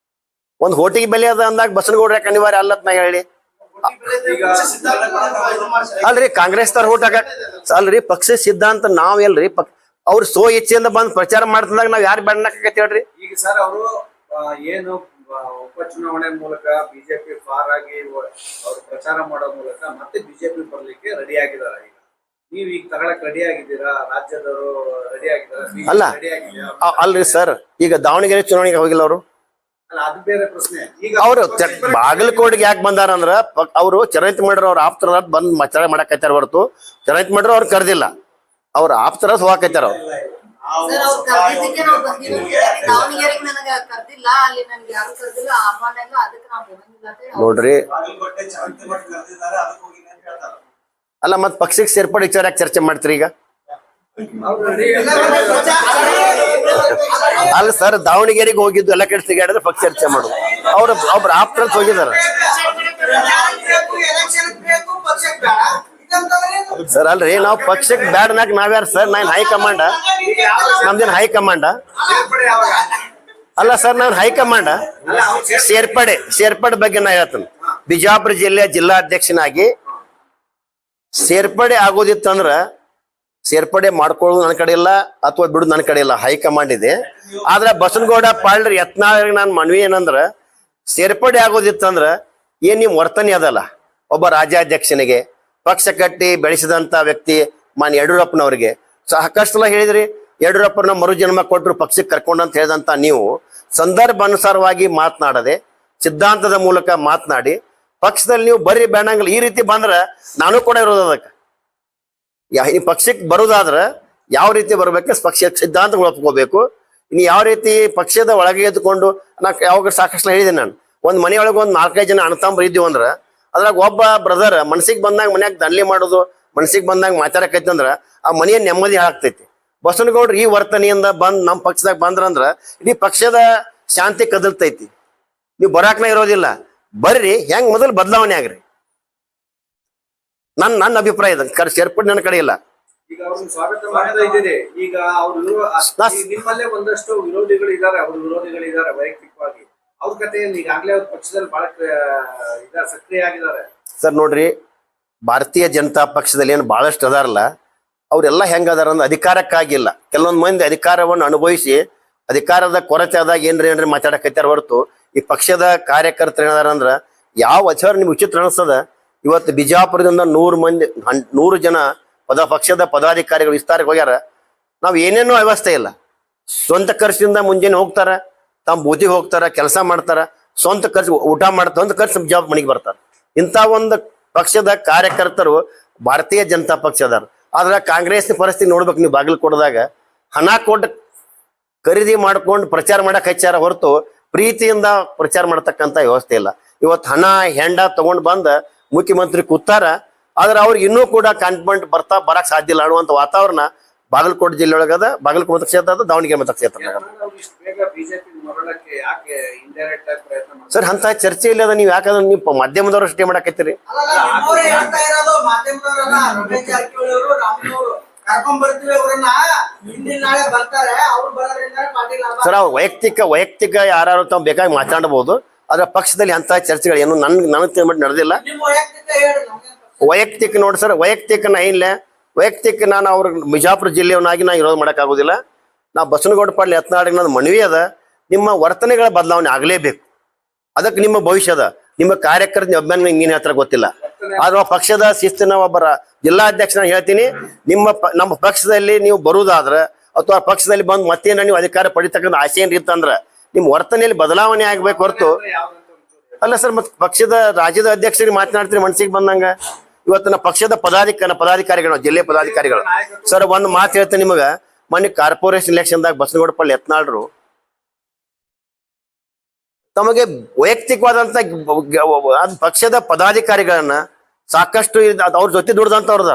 ಒಂದ್ ಹೋಟಿಗೆ ಬೆಲೆ ಅದ ಅಂದಾಗ ಬಸನಗೌಡ್ರ ಯಾಕೆ ಅನಿವಾರ್ಯ ಅಲ್ಲತ್ ನಾ ಹೇಳಿ. ಅಲ್ರಿ ಕಾಂಗ್ರೆಸ್ ತರ ಹೋಟ್ ಹಾಕ ಅಲ್ರಿ ಪಕ್ಷ ಸಿದ್ಧಾಂತ ನಾವ್ ಎಲ್ರಿ ಅವ್ರ ಇಚ್ಛೆಯಿಂದ ಬಂದ್ ಪ್ರಚಾರ ಮಾಡ್ತಿದಾಗ ನಾವ್ ಯಾರು ಬೇಡಕೈತಿ ಹೇಳ್ರಿ. ಈಗ ಸರ್ ಅವರು ಏನು ಉಪಚುನಾವಣೆ ಮೂಲಕ ಬಿಜೆಪಿ ಫಾರ್ ಆಗಿ ಅವ್ರು ಪ್ರಚಾರ ಮಾಡೋ ಮೂಲಕ ಮತ್ತೆ ಬಿಜೆಪಿ ಬರ್ಲಿಕ್ಕೆ ರೆಡಿ ಆಗಿದ್ದಾರೆ. ಈಗ ನೀವ್ ಈಗ ತಗೊಳಕ್ ರೆಡಿ ಆಗಿದ್ದೀರಾ? ರಾಜ್ಯದವರು ರೆಡಿ ಆಗಿದ್ದಾರೆ? ಅಲ್ಲ ರೆಡಿ ಆಗಿದ್ದೀರಾ? ಅಲ್ರಿ ಸರ್, ಈಗ ದಾವಣಗೆರೆ ಚುನಾವಣೆಗೆ ಹೋಗಿಲ್ಲ ಅವರು. ಅದು ಬೇರೆ ಪ್ರಶ್ನೆ. ಈಗ ಅವ್ರು ಬಾಗಲಕೋಟೆಗೆ ಯಾಕೆ ಬಂದಾರ ಅಂದ್ರ ಅವ್ರು ಚರಂತಿ ಮಾಡ್ರ ಅವ್ರ ಆಪ್ತರ ಬಂದ್ ಮಚಾರ ಮಾಡಕತ್ತಾರ ಹೊರತು ಚರಂತಿ ಮಾಡ್ರ ಅವ್ರು ಕರ್ದಿಲ್ಲ. ಅವ್ರ ಆಪ್ತರ ಹೋಗಾಕತ್ತಾರ ಅವ್ರು. ನೋಡ್ರಿ ಅಲ್ಲ, ಮತ್ ಪಕ್ಷಕ್ಕೆ ಸೇರ್ಪಡೆ ವಿಚಾರ ಯಾಕೆ ಚರ್ಚೆ ಮಾಡ್ತೀರಿ ಈಗ? ಅಲ್ಲ ಸರ್, ದಾವಣಗೆರೆಗೆ ಹೋಗಿದ್ದು ಎಲ್ಲ ಕಡೆ ಸಿಗಾಡಿದ್ರೆ ಪಕ್ಷ ಚರ್ಚೆ ಮಾಡೋದು. ಒಬ್ರು ಆಪ್ತರ ಹೋಗಿದಾರ ಸರ್. ಅಲ್ರಿ ನಾವು ಪಕ್ಷಕ್ಕೆ ಬ್ಯಾಡ್ನಾಗ ನಾವ್ಯಾರ ಸರ್? ನಾನು ಹೈಕಮಾಂಡ, ನಮ್ದೇನ್ ಹೈಕಮಾಂಡ ಅಲ್ಲ ಸರ್. ನಾನು ಹೈಕಮಾಂಡ ಸೇರ್ಪಡೆ ಬಗ್ಗೆ ನಾ ಹೇಳ್ತೇನೆ. ಬಿಜಾಪುರ ಜಿಲ್ಲೆಯ ಜಿಲ್ಲಾಧ್ಯಕ್ಷನಾಗಿ ಸೇರ್ಪಡೆ ಆಗೋದಿತ್ತಂದ್ರ ಸೇರ್ಪಡೆ ಮಾಡ್ಕೊಳ್ಳೋದು ನನ್ನ ಕಡೆ ಇಲ್ಲ, ಅಥವಾ ಬಿಡುದು ನನ್ನ ಕಡೆ ಇಲ್ಲ, ಹೈಕಮಾಂಡ್ ಇದೆ. ಆದ್ರೆ ಬಸನಗೌಡ ಪಾಳ್ರಿ ಯತ್ನಾಳ್ ನಾನು ಮನವಿ ಏನಂದ್ರ, ಸೇರ್ಪಡೆ ಆಗೋದಿತ್ತಂದ್ರ ಏನ್ ನಿಮ್ ವರ್ತನೆ ಅದಲ್ಲ, ಒಬ್ಬ ರಾಜ್ಯಾಧ್ಯಕ್ಷನಿಗೆ ಪಕ್ಷ ಕಟ್ಟಿ ಬೆಳೆಸಿದಂತ ವ್ಯಕ್ತಿ ಮಾನ್ಯ ಯಡಿಯೂರಪ್ಪನವ್ರಿಗೆ ಸಾಕಷ್ಟೆಲ್ಲ ಹೇಳಿದ್ರಿ. ಯಡಿಯೂರಪ್ಪನ ಮರುಜನ್ಮ ಕೊಟ್ಟರು ಪಕ್ಷಕ್ಕೆ ಕರ್ಕೊಂಡಂತ ಹೇಳಿದಂತ ನೀವು ಸಂದರ್ಭ ಅನುಸಾರವಾಗಿ ಮಾತನಾಡದೆ ಸಿದ್ಧಾಂತದ ಮೂಲಕ ಮಾತನಾಡಿ ಪಕ್ಷದಲ್ಲಿ ನೀವು ಬರ್ರಿ ಬೇಡಂಗಿಲ್ಲ ಈ ರೀತಿ ಬಂದ್ರ ನಾನು ಕೂಡ ಇರೋದು. ಅದಕ್ಕೆ ಈ ಪಕ್ಷಕ್ಕೆ ಬರೋದಾದ್ರ ಯಾವ ರೀತಿ ಬರ್ಬೇಕು, ಪಕ್ಷ ಸಿದ್ಧಾಂತಗಳು ಒಪ್ಕೋಬೇಕು. ಇನ್ನು ಯಾವ ರೀತಿ ಪಕ್ಷದ ಒಳಗೆ ಎದ್ದುಕೊಂಡು ನಾ ಯಾವಾಗ ಸಾಕಷ್ಟು ಹೇಳಿದ್ದೀನಿ. ನಾನು ಒಂದ್ ಮನೆಯೊಳಗೆ ಒಂದ್ 4-5 ಜನ ಅಣ್ಣತಂಬ್ರು ಇದ್ದೀವಿ ಅಂದ್ರ ಅದ್ರಾಗ ಒಬ್ಬ ಬ್ರದರ್ ಮನ್ಸಿಗೆ ಬಂದಾಗ ಮನ್ಯಾಗ ದಂಡ್ಲಿ ಮಾಡೋದು, ಮನ್ಸಿಗೆ ಬಂದಾಗ ಮಾತಾಡಕೈತಿ ಅಂದ್ರ ಆ ಮನೆಯ ನೆಮ್ಮದಿ ಹಾಳಾಗ್ತೈತಿ. ಬಸನಗೌಡ್ರು ಈ ವರ್ತನೆಯಿಂದ ಬಂದ್ ನಮ್ಮ ಪಕ್ಷದಾಗ ಬಂದ್ರಂದ್ರ ಇಡೀ ಪಕ್ಷದ ಶಾಂತಿ ಕದಲ್ತೈತಿ. ನೀವು ಬರಾಕ್ನ ಇರೋದಿಲ್ಲ, ಬರ್ರಿ ಹೆಂಗ್ ಮೊದಲು ಬದಲಾವಣೆ ಆಗ್ರಿ. ನನ್ನ ಅಭಿಪ್ರಾಯ ಇದೆ. ಸೇರ್ಪಡೆ ನನ್ನ ಕಡೆ ಇಲ್ಲ. ಈಗ ಅವ್ರನ್ನ ಸ್ವಾಗತ ಮಾಡ್ತಾ ಇದ್ದೀರಿ. ಈಗ ಅವ್ರು ನಿಮ್ಮಲ್ಲೇ ಒಂದಷ್ಟು ವಿರೋಧಿಗಳಿದ್ದಾರೆ, ವೈಯಕ್ತಿಕವಾಗಿ ಅವ್ರ ಕತೆ ಈಗಾಗಲೇ ಅವ್ರ ಪಕ್ಷದಲ್ಲಿ ಬಹಳ ಸಕ್ರಿಯ ಆಗಿದ್ದಾರೆ. ಸರ್ ನೋಡ್ರಿ, ಭಾರತೀಯ ಜನತಾ ಪಕ್ಷದಲ್ಲಿ ಏನು ಬಹಳಷ್ಟು ಅದಾರಲ್ಲ, ಅವ್ರೆಲ್ಲ ಹೆಂಗ ಅದಾರ ಅಂದ್ರೆ ಅಧಿಕಾರಕ್ಕಾಗಿಲ್ಲ. ಕೆಲವೊಂದು ಮಂದಿ ಅಧಿಕಾರವನ್ನು ಅನುಭವಿಸಿ ಅಧಿಕಾರದ ಕೊರತೆ ಆದಾಗ ಏನ್ರಿ ಮಾತಾಡಕತ್ತಾರ ಹೊರತು ಈ ಪಕ್ಷದ ಕಾರ್ಯಕರ್ತರು ಏನದಾರ ಅಂದ್ರ ಯಾವ ಆಚಾರ ನಿಮ್ಗೆ ವಿಚಿತ್ರ ಅನಿಸ್ತದ. ಇವತ್ತು ಬಿಜಾಪುರದಿಂದ 100 ಜನ ಪಕ್ಷದ ಪದಾಧಿಕಾರಿಗಳು ವಿಸ್ತಾರಕ್ಕೆ ಹೋಗ್ಯಾರ. ನಾವು ಏನೇನೋ ವ್ಯವಸ್ಥೆ ಇಲ್ಲ. ಸ್ವಂತ ಖರ್ಚಿನಿಂದ ಮುಂಜಾನೆ ಹೋಗ್ತಾರ, ತಮ್ಮ ಬೂದಿಗೆ ಹೋಗ್ತಾರ, ಕೆಲಸ ಮಾಡ್ತಾರ, ಸ್ವಂತ ಖರ್ಚು ಊಟ ಮಾಡ್ತಾರ, ಸ್ವಂತ ಖರ್ಚು ಜಾಬ್ ಮನೆಗೆ ಬರ್ತಾರ. ಇಂಥ ಒಂದು ಪಕ್ಷದ ಕಾರ್ಯಕರ್ತರು ಭಾರತೀಯ ಜನತಾ ಪಕ್ಷ ಅದಾರ. ಆದ್ರೆ ಕಾಂಗ್ರೆಸ್ ಪರಿಸ್ಥಿತಿ ನೋಡ್ಬೇಕು ನೀವು. ಬಾಗಲಕೋಟದಾಗ ಹಣ ಕೊಟ್ಟು ಖರೀದಿ ಮಾಡ್ಕೊಂಡು ಪ್ರಚಾರ ಮಾಡಕ್ ಹಚ್ಚಾರ ಹೊರತು ಪ್ರೀತಿಯಿಂದ ಪ್ರಚಾರ ಮಾಡ್ತಕ್ಕಂಥ ವ್ಯವಸ್ಥೆ ಇಲ್ಲ. ಇವತ್ತು ಹಣ ಹೆಂಡ ತಗೊಂಡ್ ಬಂದ ಮುಖ್ಯಮಂತ್ರಿ ಕೂತಾರ. ಆದ್ರೆ ಅವ್ರಿಗೆ ಇನ್ನೂ ಕೂಡ ಕಾನ್ಫಿಡೆಂಟ್ ಬರಕ್ ಸಾಧ್ಯ ಇಲ್ಲ ಅನ್ನುವಂಥ ವಾತಾವರಣ ಬಾಗಲಕೋಟೆ ಜಿಲ್ಲೆ ಒಳಗದ. ಬಾಗಲಕೋಟೆ ಮತಕ್ಷೇತ್ರ ಅದ, ದಾವಣಗೆರೆ ಮತಕ್ಷೇತ್ರ. ಇಷ್ಟು ಬೇಗ ಬಿಜೆಪಿ ಮರಳಕ್ಕೆ ಯಾಕೆ ಇಂಡೈರೆಕ್ಟ್ ಆಗಿ ಪ್ರಯತ್ನ ಮಾಡ್ತಾರೆ? ಸರ್ ಅಂತ ಚರ್ಚೆ ಇಲ್ಲ. ನೀವು ಯಾಕಂದ್ರೆ ನೀವು ಮಾಧ್ಯಮದವ್ರು ಅಷ್ಟೇ ಮಾಡಕತ್ತೀರಿ. ನಿಮ್ಮವ್ರೇ ಹೇಳ್ತಾ ಇರೋದು, ಮಾಧ್ಯಮದವರಲ್ಲ. ರಮೇಶ್ ಜಾರಕಿಹೊಳಿ ಅವರು, ರಾಮನವರು ಕರ್ಕೊಂಡ್ ಬರ್ತೀವಿ ಅವ್ರನ್ನ, ಹಿಂದಿನ ನಾಳೆ ಬರ್ತಾರೆ, ಅವ್ರು ಬರೋದ್ರಿಂದ ಪಾಟೀಲ್ ಸರ್ ಅವ್ರು ವೈಯಕ್ತಿಕ ಯಾರು ತಾವು ಬೇಕಾಗಿ ಮಾತಾಡಬಹುದು. ಆದ್ರೆ ಪಕ್ಷದಲ್ಲಿ ಅಂತ ಚರ್ಚೆಗಳು ಏನು ನನಗೆ ತಿಳ್ಬಿಟ್ಟು ನಡೆದಿಲ್ಲ. ನಿಮ್ಮ ವೈಯಕ್ತಿಕ ಹೇಳಿ ನಮ್ಗೆ. ವೈಯಕ್ತಿಕ ನೋಡಿ ಸರ್, ವೈಯಕ್ತಿಕ ನಾ ಇಲ್ಲ. ವೈಯಕ್ತಿಕ ನಾನು ಅವ್ರ ಬಿಜಾಪುರ ಜಿಲ್ಲೆಯವನಾಗಿ ನಾ ವಿರೋಧ ಮಾಡಕ್ ಆಗೋದಿಲ್ಲ. ನಾ ಬಸವನಗೌಡ ಪಾಟೀಲ್ ಯತ್ನಾಳಿಗೆ ನನ್ನ ಮನವಿ ಅದ, ನಿಮ್ಮ ವರ್ತನೆಗಳ ಬದಲಾವಣೆ ಆಗಲೇಬೇಕು. ಅದಕ್ಕೆ ನಿಮ್ಮ ಭವಿಷ್ಯದ ನಿಮ್ಮ ಕಾರ್ಯಕರ್ತ ಅಭಿಮಾನ ನೀನ್ ಹತ್ರ ಗೊತ್ತಿಲ್ಲ. ಆದ್ರೆ ಪಕ್ಷದ ಶಿಸ್ತಿನ ಒಬ್ಬರ ಜಿಲ್ಲಾಧ್ಯಕ್ಷ ನಾನು ಹೇಳ್ತೀನಿ, ನಮ್ಮ ಪಕ್ಷದಲ್ಲಿ ನೀವು ಬರುವುದಾದ್ರೆ ಅಥವಾ ಪಕ್ಷದಲ್ಲಿ ಬಂದು ಮತ್ತೆ ನೀವು ಅಧಿಕಾರ ಪಡಿತಕ್ಕಂಥ ಆಸೆ ಏನಿತ್ತಂದ್ರ ನಿಮ್ ವರ್ತನೆಯಲ್ಲಿ ಬದಲಾವಣೆ ಆಗ್ಬೇಕು ಹೊರತು ಅಲ್ಲ ಸರ್. ಮತ್ತೆ ಪಕ್ಷದ ರಾಜ್ಯದ ಅಧ್ಯಕ್ಷರಿಗೆ ಮಾತನಾಡ್ತೀರಿ ಮನಸ್ಸಿಗೆ ಬಂದಂಗ. ಇವತ್ತಿನ ಪಕ್ಷದ ಪದಾಧಿಕಾರಿಗಳು, ಜಿಲ್ಲೆ ಪದಾಧಿಕಾರಿಗಳು ಸರ್ ಒಂದು ಮಾತು ಹೇಳ್ತೇನೆ ನಿಮಗ. ಮೊನ್ನೆ ಕಾರ್ಪೊರೇಷನ್ ಇಲೆಕ್ಷನ್ದಾಗ ಬಸವನಗೌಡ ಪಾಟೀಲ್ ಯತ್ನಾಳ್ರು ತಮಗೆ ವೈಯಕ್ತಿಕವಾದಂತ ಪಕ್ಷದ ಪದಾಧಿಕಾರಿಗಳನ್ನ ಸಾಕಷ್ಟು ಅವ್ರ ಜೊತೆ ದುಡ್ದಂತವ್ರದ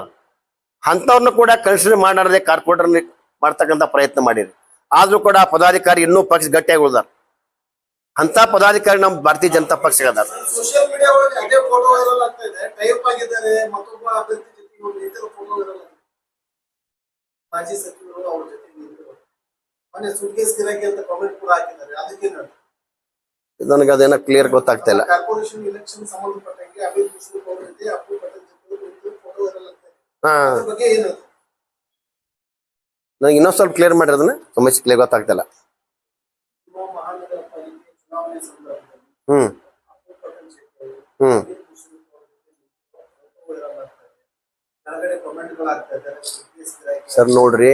ಅಂತವ್ರನ್ನ ಕೂಡ ಕನ್ಸಿಡರ್ ಮಾಡಾರದೆ ಕಾರ್ಪೊರೇಟರ್ ಮಾಡ್ತಕ್ಕಂಥ ಪ್ರಯತ್ನ ಮಾಡಿರಿ. ಆದ್ರೂ ಕೂಡ ಆ ಪದಾಧಿಕಾರಿ ಇನ್ನೂ ಪಕ್ಷ ಗಟ್ಟಿಯಾಗಿ ಉಳ್ದಾರ. ಅಂತ ಪದಾಧಿಕಾರಿ ನಮ್ಮ ಭಾರತೀಯ ಜನತಾ ಪಕ್ಷ ಅದಾರ. ಸೋಷಿಯಲ್ ಮೀಡಿಯಾ ಒಳಗೆ ಅದೇ ಫೋಟೋ ವೈರಲ್ ಆಗ್ತಾ ಇದೆ. ಟೈಪ್ ಆಗಿದ್ದಾರೆ, ಮತ್ತೊಬ್ಬ ಅಭ್ಯರ್ಥಿ ಜೊತೆ ನಿಂತಿರೋ ಫೋಟೋ ವೈರಲ್ ಆಗಿದೆ. ಮಾಜಿ ಸಚಿವರು ಅವ್ರ ಜೊತೆ ನಿಂತಿರೋ ಮೊನ್ನೆ ಸುಟ್ಕೇಸ್ ಗಿರಾಕಿ ಅಂತ ಕಾಮೆಂಟ್ ಕೂಡ ಹಾಕಿದ್ದಾರೆ. ಅದಕ್ಕೇನು ನನಗೆ ಅದೇನೋ ಕ್ಲಿಯರ್ ಗೊತ್ತಾಗ್ತಾ ಇಲ್ಲ. ಕಾರ್ಪೊರೇಷನ್ ಇಲೆಕ್ಷನ್ ಸಂಬಂಧಪಟ್ಟಂಗೆ ಅಭಿವೃದ್ಧಿ ಮುಸ್ಲಿಂ ಅವ್ರ ಜೊತೆ ಅಪ್ಪು ಪಟೇಲ್ ಜೊತೆ ನಿಂತಿರೋ ಫೋಟೋ ವೈರಲ್ ಆಗ್ತಾ ಇದೆ. ಅದ್ರ ಬಗ್ಗೆ ಏನು ನನಗೆ ಇನ್ನೊಂದ್ ಸ್ವಲ್ಪ ಕ್ಲಿಯರ್ ಮಾಡಿರಿ, ಅದನ್ನ ಸಮಸ್ಯೆ ಕ್ಲಿಯರ್ ಗೊತ್ತಾಗ್ತಾ ಇಲ್ಲ. ಮಹಾನಗರ ಪಾಲಿಕೆ ಚುನಾವಣೆ ಸಂದರ್ಭದಲ್ಲಿ ಹ್ಮ್ ಅಪ್ಪು ಪಟೇಲ್ ಜೊತೆ ಹ್ಮ್ ಮುಸ್ಲಿಂ ಅವ್ರ ಜೊತೆ ನಿಂತಿರೋ ಫೋಟೋ ವೈರಲ್ ಆಗ್ತಾ ಇದೆ. ಕೆಳಗಡೆ ಕಾಮೆಂಟ್ಗಳು ಆಗ್ತಾ ಇದ್ದಾರೆ. ಸುಟ್ಕೇಸ್ ಗಿರಾಕಿ ಸರ್ ನೋಡ್ರಿ,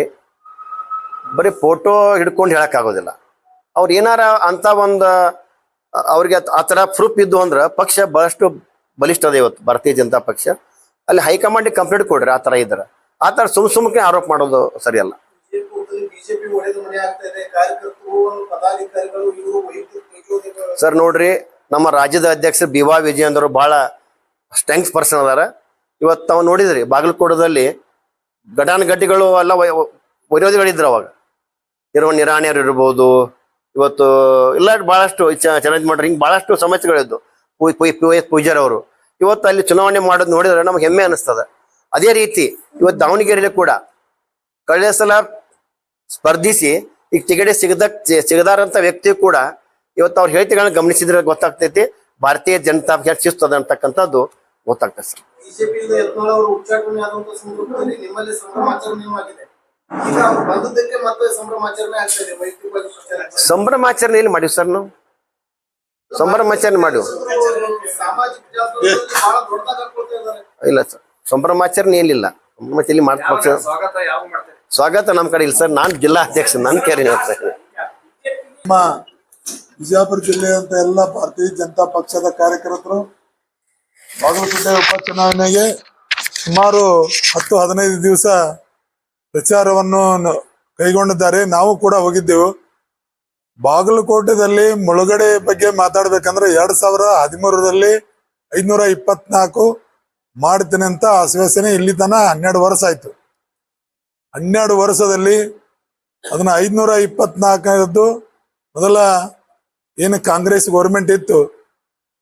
ಬರೀ ಫೋಟೋ ಹಿಡ್ಕೊಂಡು ಹೇಳಕ್ ಆಗೋದಿಲ್ಲ. ಅವ್ರು ಏನಾರ ಅಂತ ಒಂದು ಅವ್ರಿಗೆ ಆತರ ಪ್ರೂಫ್ ಇದ್ದು ಅಂದ್ರ ಪಕ್ಷ ಬಹಳಷ್ಟು ಬಲಿಷ್ಠ ಅದ. ಇವತ್ತು ಭಾರತೀಯ ಜನತಾ ಪಕ್ಷ ಅಲ್ಲಿ ಹೈಕಮಾಂಡ್ ಕಂಪ್ಲೇಂಟ್ ಕೊಡ್ರಿ. ಆತರ ಇದ್ರ ಆತರ ಸುಮ್ಕೆ ಆರೋಪ ಮಾಡೋದು ಸರಿಯಲ್ಲ. ಬಿಜೆಪಿ ಒಡೆದ ಮನೆ ಆಗ್ತಾ ಇದೆ. ಕಾರ್ಯಕರ್ತರು, ಪದಾಧಿಕಾರಿಗಳು ಇವರು ವೈಯಕ್ತಿಕ ಸರ್ ನೋಡ್ರಿ, ನಮ್ಮ ರಾಜ್ಯದ ಅಧ್ಯಕ್ಷ ಬಿ.ವಾ. ವಿಜಯೇಂದ್ರ ಬಹಳ ಸ್ಟ್ರೆಂಗ್ಸ್ ಪರ್ಸನ್ ಅದಾರ. ಇವತ್ತು ತಾವು ನೋಡಿದ್ರಿ ಬಾಗಲಕೋಟದಲ್ಲಿ ಘಟಾನುಘಟಿಗಳು ಎಲ್ಲ ವಿರೋಧಿಗಳಿದ್ರು. ಅವಾಗ ಇರುವ ನಿರಾಣಿಯರು ಇರ್ಬೋದು, ಇವತ್ತು ಇಲ್ಲ ಬಹಳಷ್ಟು ಚಾಲೆಂಜ್ ಮಾಡ್ರಿ, ಹಿಂಗೆ ಬಹಳಷ್ಟು ಸಮಸ್ಯೆಗಳಿದ್ದು. ಪೂಜಾರಿ ಅವರು ಇವತ್ತು ಅಲ್ಲಿ ಚುನಾವಣೆ ಮಾಡೋದು ನೋಡಿದ್ರೆ ನಮ್ಗೆ ಹೆಮ್ಮೆ ಅನಿಸ್ತದ. ಅದೇ ರೀತಿ ಇವತ್ತು ದಾವಣಗೆರೆಯಲ್ಲಿ ಕೂಡ ಕಳೆದ ಸಲ ಸ್ಪರ್ಧಿಸಿ ಈಗ ಟಿಕೆಟ್ ಸಿಗದಾರಂತ ವ್ಯಕ್ತಿ ಕೂಡ ಇವತ್ತು ಅವ್ರ ಹೇಳಿಕೆಗಳನ್ನ ಗಮನಿಸಿದ್ರೆ ಗೊತ್ತಾಗ್ತೈತಿ ಭಾರತೀಯ ಜನತಾ ಪಕ್ಷ ಶಿಸ್ತದ ಅಂತಕ್ಕಂಥದ್ದು ಗೊತ್ತಾಗ್ತದೆ ಸರ್. ಬಿಜೆಪಿಯಿಂದ ಯತ್ನಾಳ್ ಅವರು ಉಚ್ಚಾಟನೆ ಆದಂತ ಸಂದರ್ಭದಲ್ಲಿ ನಿಮ್ಮಲ್ಲಿ ಸಂಭ್ರಮಾಚರಣೆಯೂ ಆಗಿದೆ. ಈಗ ಅವ್ರು ಬಂದದ್ದಕ್ಕೆ ಮತ್ತೆ ಸಂಭ್ರಮಾಚರಣೆ ಆಗ್ತಾ ಇದೆ. ವೈಯಕ್ತಿಕವಾಗಿ ಪ್ರಚಾರ ಆಗ್ತಾ ಇದೆ. ಸಂಭ್ರಮಾಚರಣೆ ಎಲ್ಲಿ ಮಾಡಿವಿ ಸರ್ ನಾವು? ಸಂಭ್ರಮಾಚರಣೆ ಮಾಡಿವಿ ಸಾಮಾಜಿಕ ಜಾಲತಾಣದಲ್ಲಿ ಬಹಳ ದೊಡ್ಡದಾಗಿ ಹಾಕೊಳ್ತಾ ಇದ್ದಾರೆ. ಇಲ್ಲ ಸರ್, ಸಂಭ್ರಮಾಚರಣೆ ಏನಿಲ್ಲ. ಸಂಭ್ರಮಾಚರಣೆ ಮಾಡ್ತಾ ಪಕ್ಷ ಸ್ವಾಗತ ಯಾವ ಮಾಡ್ತಾರೆ? ಸ್ವಾಗತ ನಮ್ಮ ಕಡೆ ಇಲ್ಲ ಸರ್. ನಾನು ಜಿಲ್ಲಾ ಅಧ್ಯಕ್ಷ, ನನ್ನ ಕೇರಿ ಹೇಳ್ತಾರೆ. ನಮ್ಮ ಬಿಜಾಪುರ ಜಿಲ್ಲೆಯಂತ ಎಲ್ಲ ಭಾರತೀಯ ಜನತಾ ಪಕ್ಷದ ಕಾರ್ಯಕರ್ತರು ಬಾಗಲಕೋಟೆ ಉಪಚುನಾವಣೆಗೆ ಸುಮಾರು 10-15 ದಿವಸ ಪ್ರಚಾರವನ್ನು ಕೈಗೊಂಡಿದ್ದಾರೆ. ನಾವು ಕೂಡ ಹೋಗಿದ್ದೆವು. ಬಾಗಲಕೋಟೆದಲ್ಲಿ ಮುಳುಗಡೆ ಬಗ್ಗೆ ಮಾತಾಡ್ಬೇಕಂದ್ರೆ 2013ರಲ್ಲಿ 524 ಮಾಡ್ತೀನಿ ಅಂತ ಆಶ್ವಾಸನೆ ಇಲ್ಲಿ ತನ 12 ವರ್ಷ ಆಯ್ತು. 12 ವರ್ಷದಲ್ಲಿ ಅದನ್ನ 524 ಮೊದಲ ಏನು ಕಾಂಗ್ರೆಸ್ ಗೌರ್ಮೆಂಟ್ ಇತ್ತು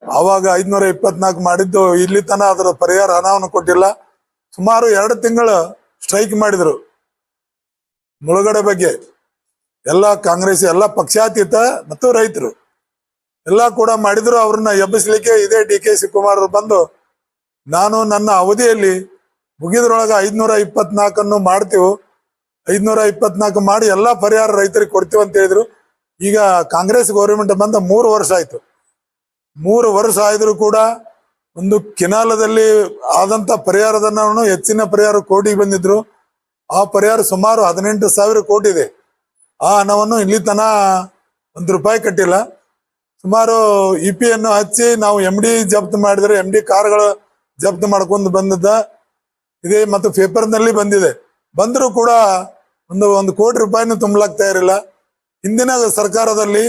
ಆವಾಗ 524 ಮಾಡಿದ್ದು ಇಲ್ಲಿ ತನ ಅದರ ಪರಿಹಾರ ಹಣವನ್ನು ಕೊಟ್ಟಿಲ್ಲ. ಸುಮಾರು 2 ತಿಂಗಳು ಸ್ಟ್ರೈಕ್ ಮಾಡಿದ್ರು ಮುಳುಗಡೆ ಬಗ್ಗೆ. ಎಲ್ಲ ಕಾಂಗ್ರೆಸ್, ಎಲ್ಲ ಪಕ್ಷಾತೀತ ಮತ್ತು ರೈತರು ಎಲ್ಲ ಕೂಡ ಮಾಡಿದ್ರು. ಅವ್ರನ್ನ ಎಬ್ಬಿಸ್ಲಿಕ್ಕೆ ಇದೇ ಡಿ.ಕೆ. ಶಿವಕುಮಾರ್ ಬಂದು ನಾನು ನನ್ನ ಅವಧಿಯಲ್ಲಿ ಮುಗಿದ್ರೊಳಗೆ 524 ಮಾಡ್ತೀವಿ, 524 ಮಾಡಿ ಎಲ್ಲ ಪರಿಹಾರ ರೈತರಿಗೆ ಕೊಡ್ತೀವಿ ಅಂತ ಹೇಳಿದ್ರು. ಈಗ ಕಾಂಗ್ರೆಸ್ ಗೌರ್ಮೆಂಟ್ ಬಂದ 3 ವರ್ಷ ಆಯ್ತು. 3 ವರ್ಷ ಆಯ್ದ್ರು ಕೂಡ ಒಂದು ಕೆನಾಲದಲ್ಲಿ ಆದಂತ ಪರಿಹಾರದನ್ನ ಹೆಚ್ಚಿನ ಪರಿಹಾರ ಕೋಟಿಗೆ ಬಂದಿದ್ರು. ಆ ಪರಿಹಾರ ಸುಮಾರು 18,000 ಕೋಟಿ ಇದೆ. ಆ ಹಣವನ್ನು ಇಲ್ಲಿ ತನ ₹1 ಕಟ್ಟಿಲ್ಲ. ಸುಮಾರು EP ಅನ್ನು ಹಚ್ಚಿ ನಾವು MD ಜಪ್ತು ಮಾಡಿದ್ರೆ MD ಕಾರ್ಗಳು ಜಪ್ತು ಮಾಡ್ಕೊಂಡು ಬಂದಿದ್ದ ಇದೆ ಮತ್ತು ಪೇಪರ್ನಲ್ಲಿ ಬಂದಿದೆ. ಬಂದರೂ ಕೂಡ ಒಂದು ಕೋಟಿ ರೂಪಾಯಿನೂ ತುಂಬಲಾಗ್ತಾ ಇರಲಿಲ್ಲ. ಹಿಂದಿನ ಸರ್ಕಾರದಲ್ಲಿ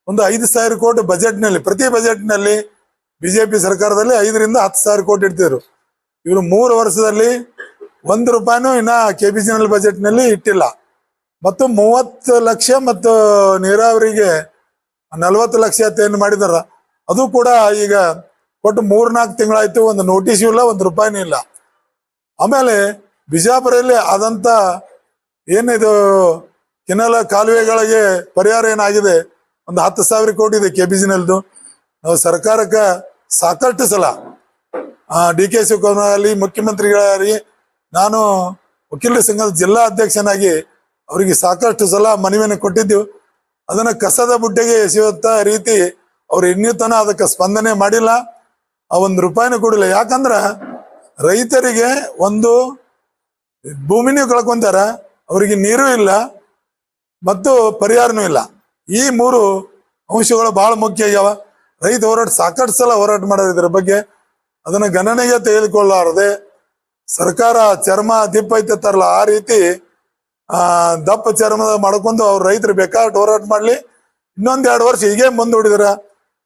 ಒಂದು 5,000 ಕೋಟಿ ಬಜೆಟ್ನಲ್ಲಿ, ಪ್ರತಿ ಬಜೆಟ್ನಲ್ಲಿ ಬಿಜೆಪಿ ಸರ್ಕಾರದಲ್ಲಿ 5ರಿಂದ 10,000 ಕೋಟಿ ಇಡ್ತಿದ್ರು. ಇವರು 3 ವರ್ಷದಲ್ಲಿ ₹1 ಇನ್ನ KBCNL ಬಜೆಟ್ನಲ್ಲಿ ಇಟ್ಟಿಲ್ಲ. ಮತ್ತು 30 ಲಕ್ಷ ಮತ್ತು ನೀರಾವರಿಗೆ 40 ಲಕ್ಷ ಏನು ಮಾಡಿದಾರ ಅದು ಕೂಡ ಈಗ ಕೊಟ್ಟು 3-4 ತಿಂಗಳಾಯ್ತು. ಒಂದು ನೋಟಿಸ್ ಇಲ್ಲ, ₹1 ಇಲ್ಲ. ಆಮೇಲೆ ಬಿಜಾಪುರಲ್ಲಿ ಆದಂತ ಏನಿದು ಕೆನಾಲ ಕಾಲುವೆಗಳಿಗೆ ಪರಿಹಾರ ಏನಾಗಿದೆ ಒಂದು 10,000 ಕೋಟಿ ಇದೆ KBCNLದು. ನಾವು ಸರ್ಕಾರಕ್ಕೆ ಸಾಕಷ್ಟು ಸಲ DK ಶಿವಕುಮಾರ್ ಆಗಲಿ, ಮುಖ್ಯಮಂತ್ರಿಗಳಾಗಲಿ, ನಾನು ವಕೀಲರ ಸಂಘದ ಜಿಲ್ಲಾ ಅಧ್ಯಕ್ಷನಾಗಿ ಅವರಿಗೆ ಸಾಕಷ್ಟು ಸಲ ಮನವಿಯನ್ನು ಕೊಟ್ಟಿದ್ದೆವು. ಅದನ್ನ ಕಸದ ಬುಡ್ಡೆಗೆ ಎಸೆಯುವಂತ ರೀತಿ ಅವ್ರು ಇನ್ನೂ ತನ ಅದಕ್ಕೆ ಸ್ಪಂದನೆ ಮಾಡಿಲ್ಲ. ಆ ₹1 ಕೊಡಿಲ್ಲ. ಯಾಕಂದ್ರ ರೈತರಿಗೆ ಒಂದು ಭೂಮಿನೂ ಕಳ್ಕೊಂತಾರ, ಅವರಿಗೆ ನೀರು ಇಲ್ಲ ಮತ್ತು ಪರಿಹಾರನೂ ಇಲ್ಲ. ಈ 3 ಅಂಶಗಳು ಬಹಳ ಮುಖ್ಯ ಆಗ್ಯಾವ. ರೈತ ಹೋರಾಟ ಸಾಕಷ್ಟು ಸಲ ಹೋರಾಟ ಮಾಡೋದು ಇದ್ರ ಬಗ್ಗೆ. ಅದನ್ನ ಗಣನೆಗೆ ತೆಗೆದುಕೊಳ್ಳಾರದೆ ಸರ್ಕಾರ ಚರ್ಮ ದಿಪ್ಪ ಐತಾರಲ್ಲ ಆ ರೀತಿ ದಪ್ಪ ಚರ್ಮದ ಮಾಡ್ಕೊಂಡು ಅವ್ರ ರೈತರು ಬೇಕಾದ ಹೋರಾಟ ಮಾಡ್ಲಿ, 1-2 ವರ್ಷ ಹೀಗೆ ಮುಂದೂಡಿದ್ರ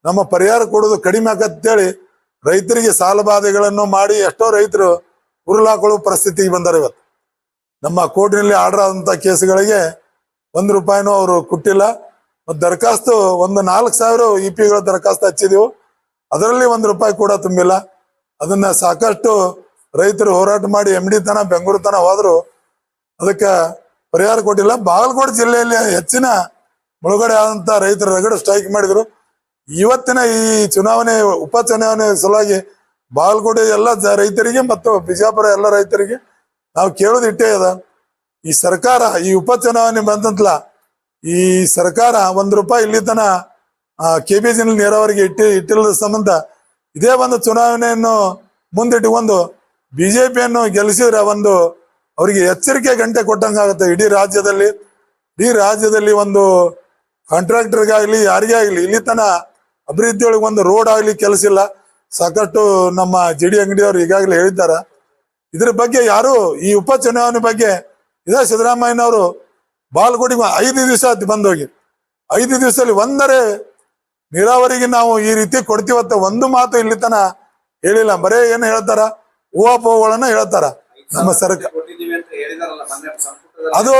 ನಮ್ಮ ಪರಿಹಾರ ಕೊಡೋದು ಕಡಿಮೆ ಆಗತ್ತೇಳಿ ರೈತರಿಗೆ ಸಾಲ ಬಾಧೆಗಳನ್ನು ಮಾಡಿ ಎಷ್ಟೋ ರೈತರು ಉರುಳಾಕೊಳ್ಳೋ ಪರಿಸ್ಥಿತಿಗೆ ಬಂದಾರ. ಇವತ್ತು ನಮ್ಮ ಕೋರ್ಟಿನಲ್ಲಿ ಆರ್ಡರ್ ಆದಂತ ಕೇಸುಗಳಿಗೆ ₹1 ಅವರು ಕೊಟ್ಟಿಲ್ಲ. ಮತ್ತು ದರಖಾಸ್ತು 4,000 EP ದರಖಾಸ್ತು ಹಚ್ಚಿದೆವು, ಅದರಲ್ಲಿ ₹1 ಕೂಡ ತುಂಬಿಲ್ಲ. ಅದನ್ನ ಸಾಕಷ್ಟು ರೈತರು ಹೋರಾಟ ಮಾಡಿ MD ತನ ಬೆಂಗಳೂರು ತನ ಹೋದ್ರು, ಅದಕ್ಕೆ ಪರಿಹಾರ ಕೊಟ್ಟಿಲ್ಲ. ಬಾಗಲಕೋಟೆ ಜಿಲ್ಲೆಯಲ್ಲಿ ಹೆಚ್ಚಿನ ಮುಳುಗಡೆ ಆದಂತ ರೈತರು ರಗಡ ಸ್ಟ್ರೈಕ್ ಮಾಡಿದ್ರು. ಇವತ್ತಿನ ಈ ಚುನಾವಣೆ ಉಪಚುನಾವಣೆ ಸಲುವಾಗಿ ಬಾಗಲಕೋಟೆ ಎಲ್ಲ ರೈತರಿಗೆ ಮತ್ತು ಬಿಜಾಪುರ ಎಲ್ಲ ರೈತರಿಗೆ ನಾವು ಕೇಳೋದು ಇಟ್ಟೇ ಅದ, ಈ ಸರ್ಕಾರ ಈ ಉಪಚುನಾವಣೆ ಬಂತಂತಲ್ಲ, ಈ ಸರ್ಕಾರ ₹1 ಇಲ್ಲಿ ತನ KBCNL ನೀರಾವರಿಗೆ ಇಟ್ಟಿಲ್ಲದ ಸಂಬಂಧ ಇದೇ ಒಂದು ಚುನಾವಣೆಯನ್ನು ಮುಂದಿಟ್ಟುಕೊಂಡು ಬಿಜೆಪಿಯನ್ನು ಗೆಲ್ಲಿಸಿದ್ರೆ ಅವರಿಗೆ ಎಚ್ಚರಿಕೆ ಗಂಟೆ ಕೊಟ್ಟಂಗಾಗುತ್ತೆ. ಇಡೀ ರಾಜ್ಯದಲ್ಲಿ ಒಂದು ಕಾಂಟ್ರಾಕ್ಟರ್ಗಾಗ್ಲಿ ಯಾರಿಗೇ ಆಗ್ಲಿ ಇಲ್ಲಿ ತನ ಅಭಿವೃದ್ಧಿಯೊಳಗೆ ಒಂದು ರೋಡ್ ಆಗ್ಲಿ ಕೆಲಸ ಇಲ್ಲ. ಸಾಕಷ್ಟು ನಮ್ಮ JD ಅಂಗಡಿಯವರು ಈಗಾಗಲೇ ಹೇಳಿದ್ದಾರ. ಇದ್ರ ಬಗ್ಗೆ ಯಾರು ಈ ಉಪಚುನಾವಣೆ ಬಗ್ಗೆ ಇದೇ ಸಿದ್ದರಾಮಯ್ಯನವರು ಬಾಗಲಕೋಟೆಗೆ 5 ದಿವಸ ಬಂದೋಗಿ 5 ದಿವಸದಲ್ಲಿ ಒಂದರೆ ನೀರಾವರಿಗೆ ನಾವು ಈ ರೀತಿ ಕೊಡ್ತೀವತ್ತ ಒಂದು ಮಾತು ಇಲ್ಲಿ ತನ ಹೇಳಿಲ್ಲ. ಬರೇ ಏನು ಹೇಳ್ತಾರ, ಊಹಾಪೋಹಗಳನ್ನ ಹೇಳ್ತಾರ. ನಮ್ಮ ಸರ್ಕಾರ ಕೊಟ್ಟಿದ್ದೀವಿ ಅಂತ ಹೇಳಿದಾರಲ್ಲ ಮೊನ್ನೆ ಸಂಪುಟದಲ್ಲಿ. ಅದು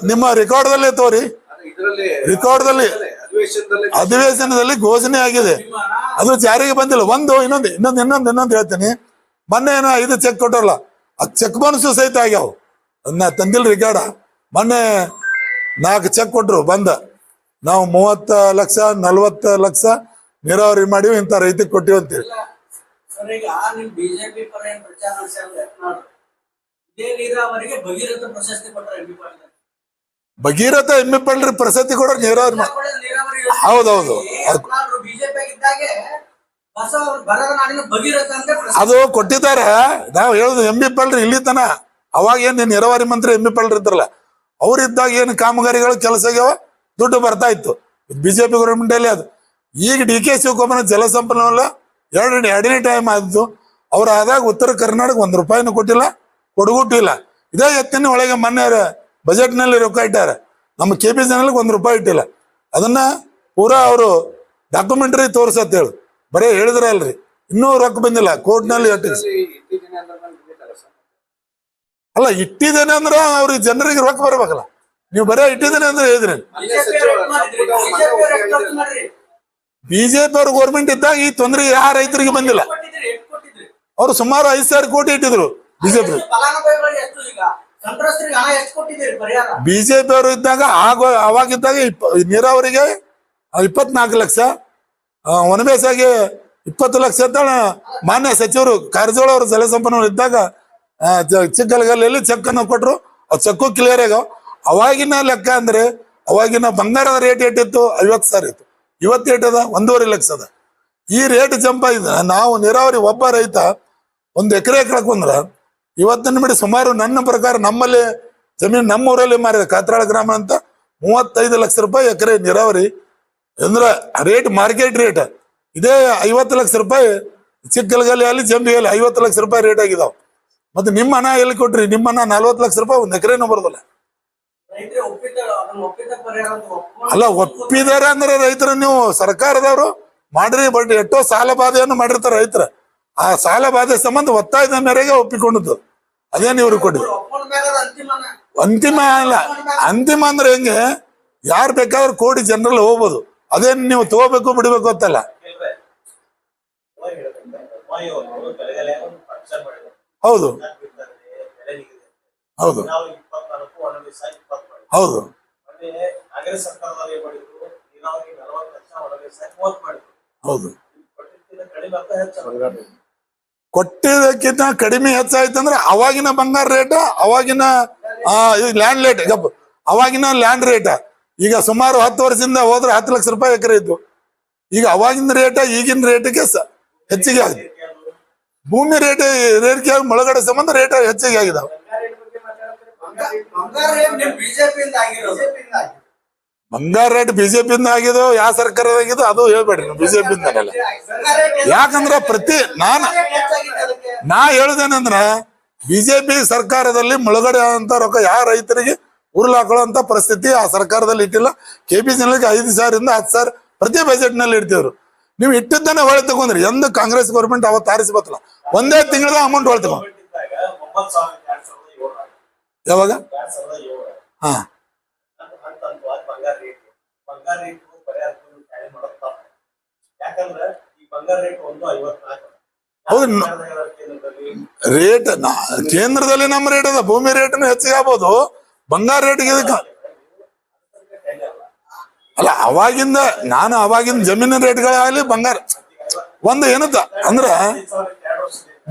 ನಿಮ್ಮ ರೆಕಾರ್ಡ್ದಲ್ಲೇ ತೋರಿ, ಇದರಲ್ಲಿ ರೆಕಾರ್ಡ್ದಲ್ಲಿ ಅಧಿವೇಶನದಲ್ಲಿ ಘೋಷಣೆ ಆಗಿದೆ, ಅದು ಜಾರಿಗೆ ಬಂದಿಲ್ಲ. ಇನ್ನೊಂದು ಹೇಳ್ತೀನಿ. ಮೊನ್ನೆ ಏನೋ 5 ಚೆಕ್ ಕೊಟ್ಟರಲ್ಲ, ಅದು ಚೆಕ್ ಬೌನ್ಸ್ ಸಹಿತ ಆಗ್ಯಾವ. ಅದನ್ನ ತಂದಿಲ್ಲ ರಿಕಾರ್ಡ. ಮೊನ್ನೆ 4 ಚೆಕ್ ಕೊಟ್ರು ಬಂದ, ನಾವು 30 ಲಕ್ಷ 40 ಲಕ್ಷ ನೀರಾವರಿ ಮಾಡಿವಿ, ಇಂಥ ರೈತರಿಗೆ ಕೊಟ್ಟಿವಿ ಅಂತೇಳಿ. ಸರ್, ಈಗ ನಿಮ್ ಬಿಜೆಪಿ ಪರ ಏನ್ ಪ್ರಚಾರ ನಡೆಸ್ಯಾರ, ಇದೇ ನೀರಾವರಿಗೆ ಭಗೀರಥ ಪ್ರಶಸ್ತಿ ಕೊಟ್ಟರೆ MP ಪಾಟೀಲ್. ಭಗೀರಥ MP ಪಾಟೀಲ್ ಪ್ರಶಸ್ತಿ ಕೊಡೋರು ನೀರಾವರಿ ನೀರಾವರಿ ಹೌದೌದು. ಬಿಜೆಪಿ ಇದ್ದಾಗೆ ಬರದ ನಾಡಿನ ಭಗೀರಥ ಅಂತ ಅದು ಕೊಟ್ಟಿದ್ದಾರೆ. ನಾವು ಹೇಳುದು MP ಪಾಟೀಲ್ ಇಲ್ಲಿ ತನ ಅವಾಗ ಏನ್ ನೀರಾವರಿ ಮಂತ್ರಿ MP ಪಾಟೀಲ್ ಇದ್ರಲ್ಲ, ಅವ್ರಿದ್ದಾಗ ಏನು ಕಾಮಗಾರಿಗಳು ಕೆಲಸ ಆಗ್ಯಾವ, ದುಡ್ಡು ಬರ್ತಾ ಇತ್ತು ಬಿಜೆಪಿ ಗೌರ್ಮೆಂಟ್ ಅಲ್ಲಿ. ಅದು ಈಗ DK ಶಿವಕುಮಾರ್ ಜಲಸಂಪನ್ಮೂಲ ಎರಡನೇ ಟೈಮ್ ಆದ್ದು. ಅವ್ರು ಆದಾಗ ಉತ್ತರ ಕರ್ನಾಟಕ ₹1 ಕೊಟ್ಟಿಲ್ಲ, ಕೊಡಗುಟ್ಟು ಇಲ್ಲ. ಇದೇ ಎತ್ತಿನ ಒಳಗೆ ಮೊನ್ನೆ ಬಜೆಟ್ ನಲ್ಲಿ ರೊಕ್ಕ ಇಟ್ಟಾರೆ. ನಮ್ಮ KBCNL ₹1 ಇಟ್ಟಿಲ್ಲ. ಅದನ್ನ ಪೂರಾ ಅವರು ಡಾಕ್ಯುಮೆಂಟರಿ ತೋರ್ಸತ್ ಹೇಳು, ಬರೇ ಹೇಳಿದ್ರ ಅಲ್ರಿ, ಇನ್ನೂ ರೊಕ್ಕ ಬಂದಿಲ್ಲ ಕೋರ್ಟ್ನಲ್ಲಿ. ಅಲ್ಲ, ಇಟ್ಟಿದ್ದೇನೆ ಅಂದ್ರ ಅವ್ರಿಗೆ ಜನರಿಗೆ ರೊಕ್ಕ ಬರ್ಬೇಕಲ್ಲ. ನೀವು ಬರೇ ಇಟ್ಟಿದ್ದೇನೆ ಅಂದ್ರೆ ಹೇಳಿದ್ರಿ. ಬಿಜೆಪಿ ಅವ್ರ ಗೌರ್ಮೆಂಟ್ ಇದ್ದಾಗ ಈ ತೊಂದರೆ ಯಾವ ರೈತರಿಗೆ ಬಂದಿಲ್ಲ. ಅವ್ರು ಸುಮಾರು 5,000 ಕೋಟಿ ಇಟ್ಟಿದ್ರು ಬಿಜೆಪಿ. ಬಿಜೆಪಿ ಅವರು ಇದ್ದಾಗ ಅವಾಗಿದ್ದಾಗ ನೀರಾವರಿಗೆ 24 ಲಕ್ಷ, ಒಣಬೇಸಾಗಿ 20 ಲಕ್ಷ ಅಂತ ಮಾನ್ಯ ಸಚಿವರು ಕಾರಜೋಳ ಅವರು ಜಲಸಂಪನ್ಮೂಲ ಇದ್ದಾಗ ಚಿಕ್ಕಲಗಲ್ಲಿ ಚೆಕ್ ಅನ್ನು ಕೊಟ್ರು. ಅದು ಚೆಕ್ಕು ಕ್ಲಿಯರ್ ಆಗ್ಯಾವ. ಅವಾಗಿನ ಲೆಕ್ಕ ಅಂದ್ರೆ ಅವಾಗಿನ ಬಂಗಾರದ ರೇಟ್ ಏಟಿತ್ತು, 50,000 ಇತ್ತು. ಇವತ್ತು ಏಟದ 1.5 ಲಕ್ಷ ಅದ. ಈ ರೇಟ್ ಜಂಪ್ ಆಗಿದೆ. ನಾವು ನೀರಾವರಿ ಒಬ್ಬ ರೈತ 1 ಎಕರೆ ಕಳ್ಕೊಂಡ್ರ ಇವತ್ತಿನ ಬಿಡಿ ಸುಮಾರು ನನ್ನ ಪ್ರಕಾರ ನಮ್ಮಲ್ಲಿ ಜಮೀನು ನಮ್ಮೂರಲ್ಲಿ ಮಾರಿದೆ ಕಾತ್ರಾಳ ಗ್ರಾಮ ಅಂತ 35 ಲಕ್ಷ ರೂಪಾಯಿ ಎಕರೆ ನೀರಾವರಿ ಅಂದ್ರೆ ರೇಟ್ ಮಾರ್ಕೆಟ್ ರೇಟ್. ಇದೇ 50 ಲಕ್ಷ ರೂಪಾಯಿ ಚಿಕ್ಕಲಗಲ್ಲಿ ಅಲ್ಲಿ ಜಂಬಿಯಲ್ಲಿ 50 ಲಕ್ಷ ರೂಪಾಯಿ ರೇಟ್ ಆಗಿದಾವ್. ಮತ್ತೆ ನಿಮ್ಮ ಹಣ ಎಲ್ಲಿ ಕೊಟ್ರಿ? ನಿಮ್ಮ ಹಣ 40 ಲಕ್ಷ ರೂಪಾಯಿ 1 ಎಕರೆನೂ ಬರೋದಿಲ್ಲ. ಅಲ್ಲ ಒಪ್ಪಿದಾರೆ ಅಂದ್ರೆ ರೈತರು ನೀವು ಸರ್ಕಾರದವರು ಮಾಡ್ರಿ, ಬಟ್ ಎಷ್ಟೋ ಸಾಲ ಬಾಧೆಯನ್ನು ಮಾಡಿರ್ತಾರೆ ರೈತರ. ಆ ಸಾಲ ಬಾಧೆ ಸಂಬಂಧ ಒತ್ತಾಯದ ಮೇರೆಗೆ ಒಪ್ಪಿಕೊಂಡದ್ದು. ಅದೇನು ಇವ್ರು ಕೊಡಿ ಅಂತಿಮ ಅಲ್ಲ. ಅಂತಿಮ ಅಂದ್ರೆ ಹೆಂಗೆ, ಯಾರು ಬೇಕಾದ್ರೂ ಕೋಟಿ ಜನರಲ್ಲಿ ಹೋಗ್ಬೋದು. ಅದೇನು ನೀವು ತಗೋಬೇಕು ಬಿಡ್ಬೇಕು ಅಂತಲ್ಲ. ಹೌದು ಹೌದು ಹೌದು ಹೌದು. ಕೊಟ್ಟಿದ್ದಕ್ಕಿಂತ ಕಡಿಮೆ ಹೆಚ್ಚಾಯ್ತಂದ್ರೆ ಅವಾಗಿನ ಬಂಗಾರ ರೇಟ್, ಅವಾಗಿನ ಲ್ಯಾಂಡ್ ರೇಟ್, ಅವಾಗಿನ ಲ್ಯಾಂಡ್ ರೇಟ್ ಈಗ ಸುಮಾರು 10 ವರ್ಷದಿಂದ ಹೋದ್ರೆ 10 ಲಕ್ಷ ರೂಪಾಯಿ ಎಕರೆ ಇತ್ತು. ಈಗ ಅವಾಗಿನ ರೇಟ್ ಈಗಿನ ರೇಟಿಗೆ ಹೆಚ್ಚಿಗೆ ಆಗಿದೆ. ಭೂಮಿ ರೇಟ್ ಏರಿಕೆ ಒಳಗಡೆ ಸಂಬಂಧ ರೇಟ್ ಹೆಚ್ಚಿಗೆ ಆಗಿದಾವೆ. ಬಂಗಾರ ರೇಟ್ ಬಿಜೆಪಿಯಿಂದ ಆಗಿದೋ ಯಾವ ಸರ್ಕಾರದಾಗಿದೋ ಅದು ಹೇಳ್ಬೇಡ್ರಿ. ಬಿಜೆಪಿಯಿಂದ ಯಾಕಂದ್ರ ನಾ ಹೇಳುದೇನಂದ್ರ ಬಿಜೆಪಿ ಸರ್ಕಾರದಲ್ಲಿ ಮುಳುಗಡೆ ಅಂತ ರೊಕ್ಕ ಯಾವ ರೈತರಿಗೆ ಉರುಳಾಕೊಳ್ಳುವಂತ ಪರಿಸ್ಥಿತಿ ಆ ಸರ್ಕಾರದಲ್ಲಿ ಇಟ್ಟಿಲ್ಲ. KPCನಲ್ಲಿ 5,000 10,000 ಪ್ರತಿ ಬಜೆಟ್ ನಲ್ಲಿ ಇಡ್ತಿದ್ರು. ನೀವು ಇಟ್ಟಿದ್ದಾನೆ ಹೊಳೆ ತಗೊಂಡ್ರಿ. ಎಂದು ಕಾಂಗ್ರೆಸ್ ಗೌರ್ಮೆಂಟ್ ಅವತ್ತು ಆರಿಸಬೇಕಲ್ಲ, ಒಂದೇ ತಿಂಗಳ ಅಮೌಂಟ್ ಹೊಳೆ ತಗೊಂಡ್. ಯಾವಾಗ? ಹಾ ಹೌದು. ರೇಟ್ ಕೇಂದ್ರದಲ್ಲಿ ನಮ್ಮ ರೇಟ್ ಅದ. ಭೂಮಿ ರೇಟ್ನು ಹೆಚ್ಚಿಗೆ ಆಗ್ಬೋದು, ಬಂಗಾರ ರೇಟ್ಗೆ ಇದಕ್ಕ ಅಲ್ಲ. ಅವಾಗಿಂದ ಜಮೀನಿನ ರೇಟ್ಗಳಾಗಲಿ ಬಂಗಾರ ಒಂದು ಏನತ್ತ ಅಂದ್ರ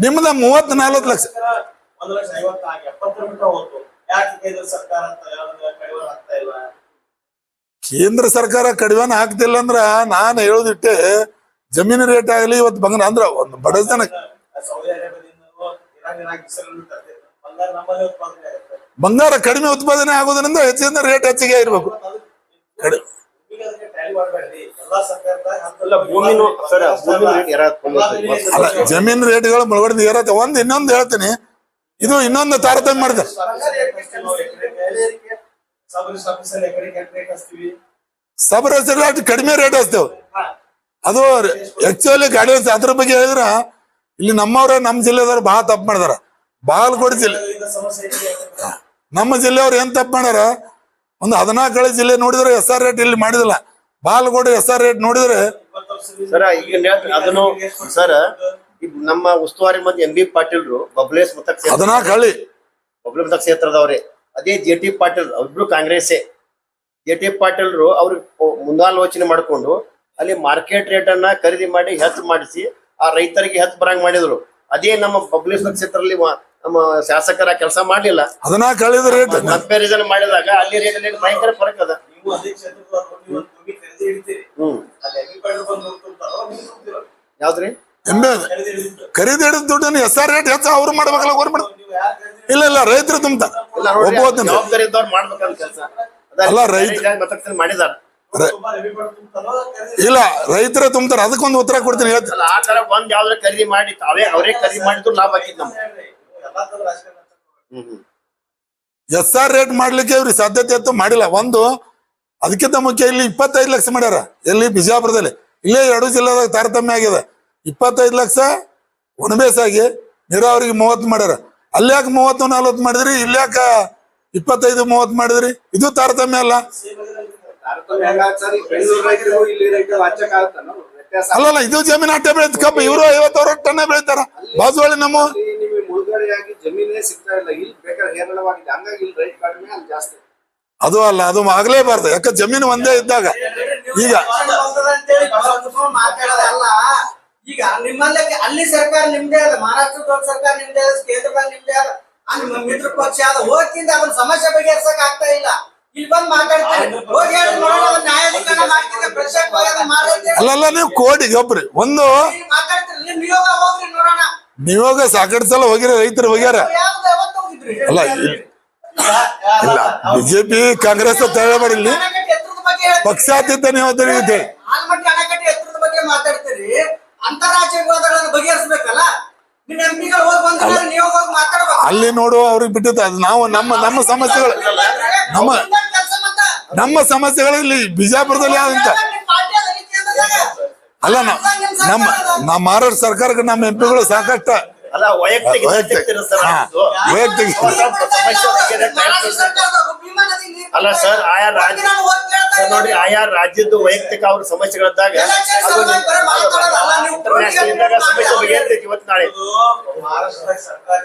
ನಿಮ್ದ 30-40 ಲಕ್ಷ. ಕೇಂದ್ರ ಸರ್ಕಾರ ಕಡಿವಾಣ ಆಗ್ತಿಲ್ಲ ಅಂದ್ರ ನಾನು ಹೇಳೋದಿಟ್ಟೆ, ಜಮೀನು ರೇಟ್ ಆಗಲಿ ಇವತ್ತು ಬಂಗಾರ ಅಂದ್ರ ಒಂದು ಬಡ ಜನ ಬಂಗಾರ ಕಡಿಮೆ ಉತ್ಪಾದನೆ ಆಗೋದ್ರಿಂದ ಹೆಚ್ಚಿನ ರೇಟ್ ಹೆಚ್ಚಿಗೆ ಇರ್ಬೇಕು. ಅಲ್ಲ ಜಮೀನ್ ರೇಟ್ಗಳು ಮುಳುಗಡೆ ಏರತ್ತೆ. ಇನ್ನೊಂದು ಹೇಳ್ತೀನಿ, ಇದು ಇನ್ನೊಂದು ತಾರತಮ್ಯ ಮಾಡಿದೆ. ಸಬ್ ರಿಜಿಸ್ಟರ್ ಕಡಿಮೆ ರೇಟ್ ಹಚ್ತೇವೆ. ಅದು ಆಕ್ಚುಲಿ ಗಾಡಿ ಅದ್ರ ಬಗ್ಗೆ ಹೇಳಿದ್ರ ಇಲ್ಲಿ ನಮ್ಮವ್ರ ನಮ್ಮ ಜಿಲ್ಲೆದವ್ರು ಬಹಳ ತಪ್ಪು ಮಾಡಿದಾರ. ಬಾಗಲಕೋಟೆ ಜಿಲ್ಲೆ ನಮ್ಮ ಜಿಲ್ಲೆಯವ್ರು ಏನ್ ತಪ್ಪು ಮಾಡ್ಯಾರ, ಒಂದು 14 ಜಿಲ್ಲೆ ನೋಡಿದ್ರೆ SR ರೇಟ್ ಇಲ್ಲಿ ಮಾಡಿದಿಲ್ಲ. ಬಾಗಲಕೋಟೆ SR ರೇಟ್ ನೋಡಿದ್ರೆ ಸರ್ ಈಗ ಅದನ್ನು ಸರ್ ನಮ್ಮ ಉಸ್ತುವಾರಿ ಮಂದಿ MB ಪಾಟೀಲ್ರು ಬಬ್ಲೇಶ್ ಮತಕ್ 14 ಹಳ್ಳಿ ಬಬ್ಲೇಶ್ ಮತಕ್ ಕ್ಷೇತ್ರದವ್ರೆ. ಅದೇ JT ಪಾಟೀಲ್ ಅವ್ರಿಬ್ರು ಕಾಂಗ್ರೆಸ್ಸೇ. JT ಪಾಟೀಲ್ರು ಅವ್ರಿಗೆ ಮುಂದಾಲೋಚನೆ ಮಾಡ್ಕೊಂಡು ಅಲ್ಲಿ ಮಾರ್ಕೆಟ್ ರೇಟ್ ಅನ್ನ ಖರೀದಿ ಮಾಡಿ ಹೆಚ್ಚು ಮಾಡಿಸಿ ಆ ರೈತರಿಗೆ ಹೆಚ್ಚು ಬರಂಗ್ ಮಾಡಿದ್ರು. ಅದೇ ನಮ್ಮ ಬಬ್ಲೇಶ್ ಕ್ಷೇತ್ರದಲ್ಲಿ ನಮ್ಮ ಶಾಸಕರ ಕೆಲಸ ಮಾಡ್ಲಿಲ್ಲ. 14 ಹಳ್ಳಿದ ರೇಟ್ ಕಂಪ್ಯಾರಿಸನ್ ಮಾಡಿದಾಗ ಅಲ್ಲಿ ರೇಟ್ ಭಯಂಕರ ಫರಕ್ ಅದ. ಯಾವ್ದ್ರಿ ಖರೀದಿ ಹಿಡಿದ ದುಡ್ಡನ್ನು SR ರೇಟ್ ಹೆಚ್ಚು ಅವ್ರು ಮಾಡ್ಬೇಕಲ್ಲ ಗೌರ್ಮೆಂಟ್. ಇಲ್ಲ ರೈತರು ತುಂಬ್ತಾರ. ಜವಾಬ್ದಾರಿ ಇದ್ದವ್ರು ಮಾಡ್ಬೇಕಂತ ಕೆಲಸ ಅಲ್ಲ ರೈತ ಮಾಡಿದಾರ. ಇಲ್ಲ ರೈತರ ತುಂಬ್ತಾರ. ಅದಕ್ಕೊಂದು ಉತ್ತರ ಕೊಡ್ತೀನಿ ಹೇಳ್ತೀನಿ. ಆ ತರ ಒಂದ್ ಯಾವ್ದ್ರ ಖರೀದಿ ಮಾಡಿ ಅವರೇ ಖರೀದಿ ಮಾಡಿದ್ರು ಲಾಭ ಹಾಕಿದ್ ನಮ್ಗೆ. SR ರೇಟ್ ಮಾಡ್ಲಿಕ್ಕೆ ಇವ್ರಿಗೆ ಸಾಧ್ಯತೆ ಇತ್ತು, ಮಾಡಿಲ್ಲ. ಒಂದು ಅದಕ್ಕಿಂತ ಮುಖ್ಯ ಇಲ್ಲಿ 25 ಲಕ್ಷ ಮಾಡ್ಯಾರ. ಎಲ್ಲಿ ಬಿಜಾಪುರದಲ್ಲಿ. ಇಲ್ಲೇ 2 ಜಿಲ್ಲೆದಾಗ ತಾರತಮ್ಯ ಆಗಿದೆ. 25 ಲಕ್ಷ ಒಣಬೇಸಾಗಿ ನೀರಾವರಿಗೆ 30 ಮಾಡ್ಯಾರ. ಅಲ್ಯಾಕ 30-40 ಮಾಡಿದ್ರಿ, ಇಲ್ಯಾಕ 25-30 ಮಾಡಿದ್ರಿ? ಇದು ತಾರತಮ್ಯ ಅಲ್ಲ. ಅಲ್ಲಲ್ಲ ಇದು ಜಮೀನ್ ಅಟ್ಟೆ ಬೆಳೆದ ಕಬ್ಬ ಇವರು 50 ಟನ್ ಬೆಳಿತಾರ. ಬಾಜುವಳಿ ನಮ್ಮ ಜಮೀನೇ ಸಿಗ್ತಾ ಇಲ್ಲ. ಇಲ್ಲಿ ಬೇಕಾದ್ರೆ ಹೇರಳವಾಗಿದೆ, ಹಂಗಾಗಿ ಇಲ್ಲಿ ರೈಟ್ ಕಡಿಮೆ, ಅಲ್ಲಿ ಜಾಸ್ತಿ. ಅದು ಅಲ್ಲ, ಅದು ಆಗ್ಲೇಬಾರ್ದು. ಯಾಕೆ ಜಮೀನು ಒಂದೇ ಇದ್ದಾಗ ಈಗ ಈಗ ನಿಮ್ಮಲ್ಲಿ ಅಲ್ಲಿ ಸರ್ಕಾರ ನಿಮ್ದೇ ಅದ, ಮಹಾರಾಷ್ಟ್ರ ದೊಡ್ಡ ಸರ್ಕಾರ ನಿಮ್ದೇ ಅದ, ಕೇಂದ್ರ ನಿಮ್ದೇ ಅದ, ನಿಮ್ಮ ಮಿತ್ರ ಪಕ್ಷ ಅದ. ಹೋಗ್ತಿಂದ ಅದನ್ನ ಸಮಸ್ಯೆ ಬಗೆಹರಿಸಕ್ ಆಗ್ತಾ ಇಲ್ಲ. ಇಲ್ಲಿ ಬಂದ್ ಮಾತಾಡ್ತಾರೆ ಹೋಗಿ ಹೇಳಿ ನೋಡೋಣ ಅದನ್ನ ನ್ಯಾಯಾಧಿಕರಣ ಮಾಡ್ತಿದ್ರೆ ಪ್ರತ್ಯೇಕವಾಗಿ ಅದನ್ನ ಮಾಡ್ತಾರೆ ಅಲ್ಲಲ್ಲ ನೀವು ಕೋರ್ಟಿಗೆ ಒಬ್ರಿ ಒಂದು ಮಾತಾಡ್ತೀರಿ ನಿಮ್ ನಿಯೋಗ ಹೋಗ್ರಿ ನೋಡೋಣ ನಿಯೋಗ ಸಾಕಷ್ಟು ಸಲ ಹೋಗಿರ ರೈತರು ಹೋಗ್ಯಾರ ಯಾವ್ದು ಯಾವತ್ತು ಹೋಗಿದ್ರಿ ಅಲ್ಲ ಇಲ್ಲ ಬಿಜೆಪಿ ಕಾಂಗ್ರೆಸ್ ತಯಾರ ಮಾಡಿಲ್ಲಿ ಅಣೆಕಟ್ಟೆ ಎತ್ತರದ ಬಗ್ಗೆ ಹೇಳ್ತೀರಿ. ಪಕ್ಷಾತೀತ ನೀವು ತಿಳಿಯುತ್ತೆ ಆಲ್ಮಟ್ಟಿ ಅಣೆಕಟ್ಟೆ ಎತ್ತರದ ಬಗ್ಗೆ ಮಾತಾಡ್ತೀರಿ ಅಂತಾರಾಜ್ಯ ವಿವಾದಗಳನ್ನು ಬಗೆಹರಿಸಬೇಕಲ್ಲ ನಿಮ್ ಎಂಪಿಗಳು ಹೋಗಿ ಬಂದ್ರೆ ನೀವು ಹೋಗಿ ಮಾತಾಡ್ಬೇಕು ಅಲ್ಲಿ ನೋಡು ಅವ್ರಿಗೆ ಬಿಟ್ಟಿತ್ತು ಅದು ನಾವು ನಮ್ಮ ಸಮಸ್ಯೆಗಳು ನಮ್ಮ ಸಮಸ್ಯೆಗಳು ಇಲ್ಲಿ ಬಿಜಾಪುರದಲ್ಲಿ ಯಾವಂತ ಅಲ್ಲ ನಮ್ಮ ಮಹಾರಾಷ್ಟ್ರ ಸರ್ಕಾರಕ್ಕೆ ನಮ್ಮ ಎಂಪಿಗಳು ಸಾಕಷ್ಟು ಅಲ್ಲ ವೈಯಕ್ತಿಕ ಹಾ, ವೈಯಕ್ತಿಕ ಅಲ್ಲ ಸರ್ ಆಯಾ ರಾಜ್ಯ ಸರ್ ನೋಡಿ ಆಯಾ ರಾಜ್ಯದ್ದು ವೈಯಕ್ತಿಕ ಅವ್ರ ಸಮಸ್ಯೆಗಳಿದ್ದಾಗ ಅದು ಇಂಟರ್ನ್ಯಾಷನಲ್ ಇದ್ದಾಗ ಸಮಸ್ಯೆ ಬಗೆಹರಿತೈತಿ ಇವತ್ತು ನಾಳೆ ಮಹಾರಾಷ್ಟ್ರ ಸರ್ಕಾರ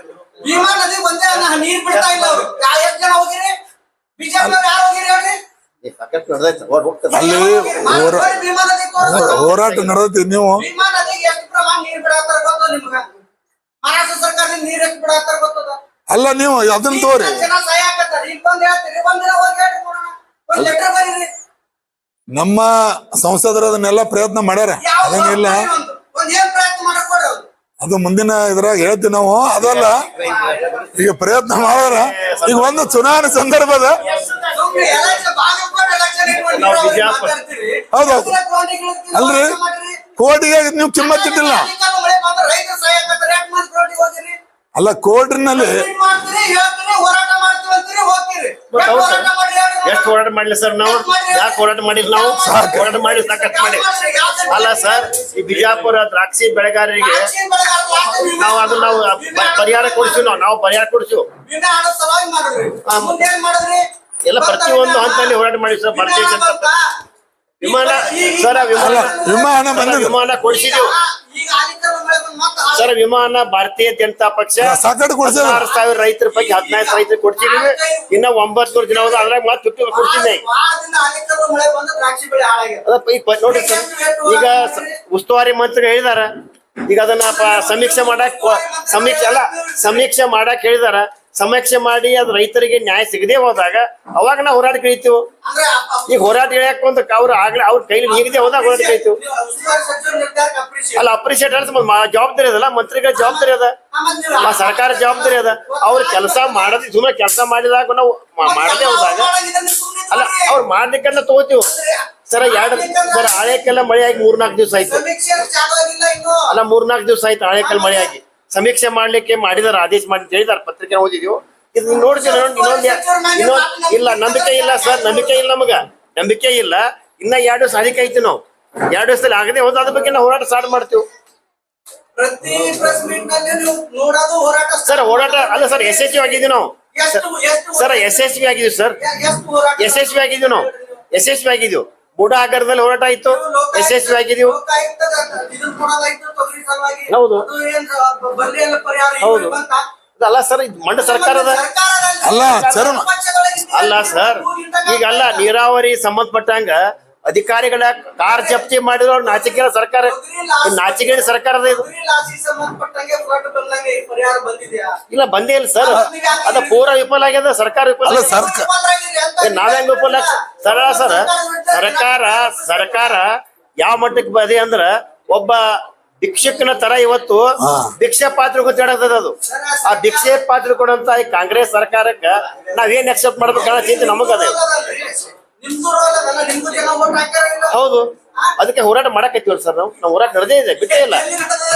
ಭೀಮಾ ನದಿ ಒಂದೇ ನೀರ್ ಬಿಡ್ತಾ ಇಲ್ಲ ಅವ್ರು ಎಷ್ಟು ಜನ ಹೋಗಿರಿ ಬಿಜೆಪಿ ಯಾರು ಹೋಗಿರಿ ಹೇಳ್ರಿ ಸಾಕಷ್ಟು ನಡೆದೈತೆ ಹೋಗ್ತದೆ ಅಲ್ಲಿ ಭೀಮಾ ನದಿ ಹೋರಾಟ ನಡೆದೈತಿ ನೀವು ಭೀಮಾ ನದಿಗೆ ಎಷ್ಟು ಪ್ರಮಾಣ ನೀರ್ ಬಿಡತ್ತಾರ ಗೊತ್ತದ ನಿಮ್ಗ ಮಹಾರಾಷ್ಟ್ರ ಸರ್ಕಾರದಿಂದ ನೀರ್ ಎಷ್ಟು ಬಿಡತ್ತಾರ ಗೊತ್ತದ ಅಲ್ಲ ನೀವು ಅದನ್ನ ತೋರಿ ಜನ ಸಹಾಯ ಆಗತ್ತಾರ ಈಗ ಬಂದ್ ಹೇಳ್ತೀರಿ ಒಂದಿನ ಹೋಗಿ ಹೇಳ್ರಿ ನೋಡೋಣ ಒಂದ್ ಲೆಟರ್ ಬರೀರಿ ನಮ್ಮ ಸಂಸದರು ಅದನ್ನೆಲ್ಲ ಪ್ರಯತ್ನ ಮಾಡ್ಯಾರ ಅದೇನಿಲ್ಲ ಒಂದ್ ಏನ್ ಪ್ರಯತ್ನ ಮಾಡಕ್ ಕೊಡ್ರಿ ಅವ್ರು ಅದು ಮುಂದಿನ ಇದ್ರಾಗ ಹೇಳ್ತೀವಿ ನಾವು ಅದಲ್ಲ ಈಗ ಪ್ರಯತ್ನ ಮಾಡ್ಯಾರ ಈಗ ಒಂದು ಚುನಾವಣೆ ಸಂದರ್ಭದ ಸುಮ್ನೆ election ಬಾಗಲಕೋಟೆ election ಇಟ್ಕೊಂಡು ನಾವು ನೀವು ಬಿಜಾಪುರ. ಮಾತಾಡ್ತೀರಿ. ಹೌದೌದು. ಉತ್ತರ ಕೋಟಿಗಳಿಗಿಂತ ಅಲ್ರಿ ಯೋಚನೆ ಮಾಡ್ರಿ. ಕೋರ್ಟಿಗೆ ನೀವು ಕಿಮ್ಮತ್ತಿಟ್ಟಿಲ್ಲ ಅಧಿಕಾರ ಮಳೆ ಬಂದ್ರೆ ರೈತರು ಸಹಾಯ ಆಗತ್ತಾರೆ. ಯಾಕ್ ಮಂದಿ ಕೋರ್ಟಿಗೆ ಹೋಗಿರಿ? ಅಲ್ಲ ಕೋರ್ಟಿನಲ್ಲಿ ಮೀಟ್ ಮಾಡ್ತೀರಿ, ಹೇಳ್ತೀರಿ, ಹೋರಾಟ ಮಾಡ್ತೀವಿ ಅಂತೀರಿ, ಹೋಗ್ತೀರಿ. ಯಾಕ್ ಹೌದು ಹೋರಾಟ ಸರ್. ಮಾಡ್ರಿ ಹೇಳ್ರಿ? ಎಷ್ಟು ಹೋರಾಟ ಮಾಡ್ಲಿ ಸರ್ ನಾವು ಯಾಕೆ ಹೋರಾಟ ಮಾಡಿಲ್ಲ ನಾವು ಹೋರಾಟ ಮಾಡಿ ಸಾಕಷ್ಟು ಮಾಡಿ ಅಲ್ಲ ಸರ್ ಈ ಬಿಜಾಪುರ ದ್ರಾಕ್ಷಿ ಬೆಳೆಗಾರರಿಗೆ ರಾಜಕೀಯ ಬೆಳೆಗಾರ ಲಾಭ ವಿಮೆ ನಾವು ಪರಿಹಾರ ಕೊಡ್ಸಿವಿ ನಾವು ಪರಿಹಾರ ಕೊಡ್ಸಿವಿ ವಿಮೆ ಹಣ ಸಲುವಾಗಿ ಮಾಡಿದ್ರಿ. ಮುಂದೇನ್ ಮಾಡಿದ್ರಿ? ಎಲ್ಲ ಪ್ರತಿಯೊಂದು ಹಂತದಲ್ಲಿ ಹೋರಾಟ ಮಾಡಿ ಸರ್ ಭಾರತೀಯ ಜನತಾ ಪಕ್ಷ ವಿಮಾನ ಸರ್ ಅಲ್ಲ ವಿಮಾನ ಬಂದಿದೆ ವಿಮಾನ ಕೊಡಿಸಿದೀವಿ ಈಗ ಅಧಿಕಾರ ಮಳೆ ಬಂದು ಮತ್ತೆ ಸರ್ ವಿಮಾನ ಭಾರತೀಯ ಜನತಾ ಪಕ್ಷ ಸಾಕಷ್ಟು ಕೊಡ್ಸೇವೆ 16,000 ರೈತರ ಪೈಕಿ 15,000 ರೈತರು ಕೊಡ್ಸಿದೀವಿ ಇನ್ನ 900 ಜನ ಹೋದ ಅದ್ರಾಗ ಮತ್ತೆ ತುಟ್ಟಿ ಕೊಡ್ಸಿದ್ದೆ ವಾರದಿಂದ ಅಧಿಕಾರ ಮಳೆ ಬಂದು ದ್ರಾಕ್ಷಿ ಬೆಳೆ ಹಾಳಾಗಿದೆ. ಅದಪ್ಪ ಈಗ ನೋಡ್ರಿ ಸರ್ ಈಗ ಉಸ್ತುವಾರಿ ಮಂತ್ರಿ ಹೇಳಿದಾರ ಈಗ ಅದನ್ನ ಸಮೀಕ್ಷೆ ಮಾಡಕ್ ಹೇಳಿದಾರ ಸಮೀಕ್ಷೆ ಮಾಡಿ ಅದು ರೈತರಿಗೆ ನ್ಯಾಯ ಸಿಗದೆ ಹೋದಾಗ ಅವಾಗ ನಾವು ಹೋರಾಟ ಕೇಳ್ತೀವಿ ಅಂದ್ರೆ ಈಗ ಹೋರಾಟ ಹೇಳಕ್ ಒಂದು ಅವ್ರ ಕೈಲಿ ನೀಗದೆ ಹೋದಾಗ ಹೋರಾಟ ಕೇಳ್ತೀವಿ ಉಸ್ತುವಾರಿ ಸಚಿವರ ನಿರ್ಧಾರಕ್ಕೆ appreciate. ಅಲ್ಲ ಅಪ್ರಿಷಿಯೇಟ್ ಜವಾಬ್ದಾರಿ ಅದಲ್ಲ ಮಂತ್ರಿಗಳ ಜವಾಬ್ದಾರಿ ಅದ ಆಮೇಲೆ ನೀವು ಸರ್ಕಾರ ಜವಾಬ್ದಾರಿ ಅದ ಅವ್ರ ಕೆಲಸ ಮಾಡೋದು ಸುಮ್ಮನೆ ಕೆಲಸ ಮಾಡಿದಾಗ ನಾವು ಮಾಡದೆ ಹೋದಾಗ ಅಲ್ಲ ಅವ್ರು ಮಾಡ್ಲಿಕ್ಕನ್ನ ತಗೋತೀವಿ ಸರ್ ಸರ್ ಆಳೆಕೆಲ್ಲ ಮಳೆ ಆಗಿ 3-4 ದಿವಸ ಆಯ್ತು ಸಮೀಕ್ಷೆ ಚಾಲು ಆಗಿಲ್ಲ ಇನ್ನು. ಅಲ್ಲ 3-4 ದಿವಸ ಆಯ್ತು ಆಳೆಕಲ್ ಮಳೆ ಆಗಿ ಸಮೀಕ್ಷೆ ಮಾಡ್ಲಿಕ್ಕೆ ಮಾಡಿದಾರ ಆದೇಶ ಮಾಡಿ ಹೇಳಿದಾರ ಪತ್ರಿಕೆ ಓದಿದ್ವು ಇದು ನೋಡ್ತೀವಿ ಇನ್ನೊಂದ್ ಇಲ್ಲ ನಂಬಿಕೆ ಇಲ್ಲ ಸರ್ ನಂಬಿಕೆ ಇಲ್ಲ ನಮಗ ನಂಬಿಕೆ ಇಲ್ಲ ಇನ್ನ 2 ದಿವಸ ಅದಕ್ಕೆ ಐತಿ ನಾವು 2 ದಿವಸದಲ್ಲಿ ಆಗದೆ ಹೋದ ಅದ್ರ ಬಗ್ಗೆ ನಾವು ಹೋರಾಟ ಸ್ಟಾರ್ಟ್ ಮಾಡ್ತೀವಿ ಪ್ರತಿ ಪ್ರೆಸ್ ಮೀಟ್ ನಲ್ಲಿ ನೀವು ನೋಡೋದು ಹೋರಾಟ ಸರ್ ಹೋರಾಟ ಅಲ್ಲ ಸರ್ ಯಶಸ್ವಿ ಆಗಿದ್ದೀವಿ ನಾವು ಸರ್ ಯಶಸ್ವಿ ಆಗಿದ್ದೀವಿ ಸರ್ ಎಷ್ಟು ಹೋರಾಟ ಯಶಸ್ವಿ ಆಗಿದ್ದೀವಿ ನಾವು ಯಶಸ್ವಿ ಆಗಿದ್ದೀವಿ ಬುಡ ಆಗರದಲ್ಲಿ ಹೋರಾಟ ಆಯ್ತು ಯಶಸ್ವಿ ಆಗಿದ್ದೀವಿ ಇದನ್ನ ಕೊಡೋದಾಯ್ತು ತೊಗರಿ ಸಲುವಾಗಿ. ಹೌದು. ಅದು ಏನ್ ಬಲ್ಲಿ ಎಲ್ಲ ಪರಿಹಾರ ಈಗ ಹೌದು. ಬಂತಾ? ಅಲ್ಲ ಸರ್ ಇದು ಮಂಡ ಸರ್ಕಾರದ ಸರ್ಕಾರದಲ್ಲಿ ಅಲ್ಲ, ಚರ್ಮ. ಪಕ್ಷಗಳಿಗೆ ಅಲ್ಲ ಸರ್ ಈಗ ಅಲ್ಲ ನೀರಾವರಿ ಸಂಬಂಧಪಟ್ಟಂಗ ಅಧಿಕಾರಿಗಳ ಕಾರ್ ಜಪ್ತಿ ಮಾಡಿದ್ರು ಅವ್ರು ನಾಚಿಕೆಯ ಸರ್ಕಾರ ನಾಚಿಕೆಯ ಸರ್ಕಾರದ ಇದು ತೊಗರಿ ಲಾಸಿ ಸಂಬಂಧಪಟ್ಟಂಗೆ ಹೋರಾಟ ಬಂದಂಗೆ ಈ ಪರಿಹಾರ ಬಂದಿದೆಯಾ? ಇಲ್ಲ ಬಂದೇ ಇಲ್ಲ ಸರ್ ಅದ ಪೂರ ವಿಫಲ ಆಗ್ಯದ ಸರ್ಕಾರ ವಿಫಲ ಅಲ್ಲ ಆಗ್ಯದ. ವಿಫಲರಾಗಿರಿ ಅಂತ ನಾವೇಂಗ್ ವಿಫಲ ಸರ್ಕಾರ ಯಾವ ಮಟ್ಟಕ್ಕೆ ಬದಿ ಅಂದ್ರ ಒಬ್ಬ ಭಿಕ್ಷಕನ ತರ ಇವತ್ತು ಭಿಕ್ಷೆ ಪಾತ್ರ ಗೊತ್ತಾಡತದ ಅದು ಆ ಭಿಕ್ಷೆ ಪಾತ್ರ ಕೊಡಂತ ಈ ಕಾಂಗ್ರೆಸ್ ಸರ್ಕಾರಕ್ಕ ನಾವೇನ್ ಅಕ್ಸೆಪ್ಟ್ ಮಾಡ್ಬೇಕನ್ನ ಚಿಂತೆ ನಮಗದ ನಿಮ್ದು ರೋಲ್ ಅದಲ್ಲ, ನಿಮ್ದು ಜನ vote ಹಾಕ್ಯಾರ ಇಲ್ಲ? ಹೌದು ಅದಕ್ಕೆ ಹೋರಾಟ ಮಾಡಕತ್ತೀವಿ ಸರ್ ನಾವು ಹೋರಾಟ ನಡೆದೇ ಇದೆ ಬಿಟ್ಟೇ ಇಲ್ಲ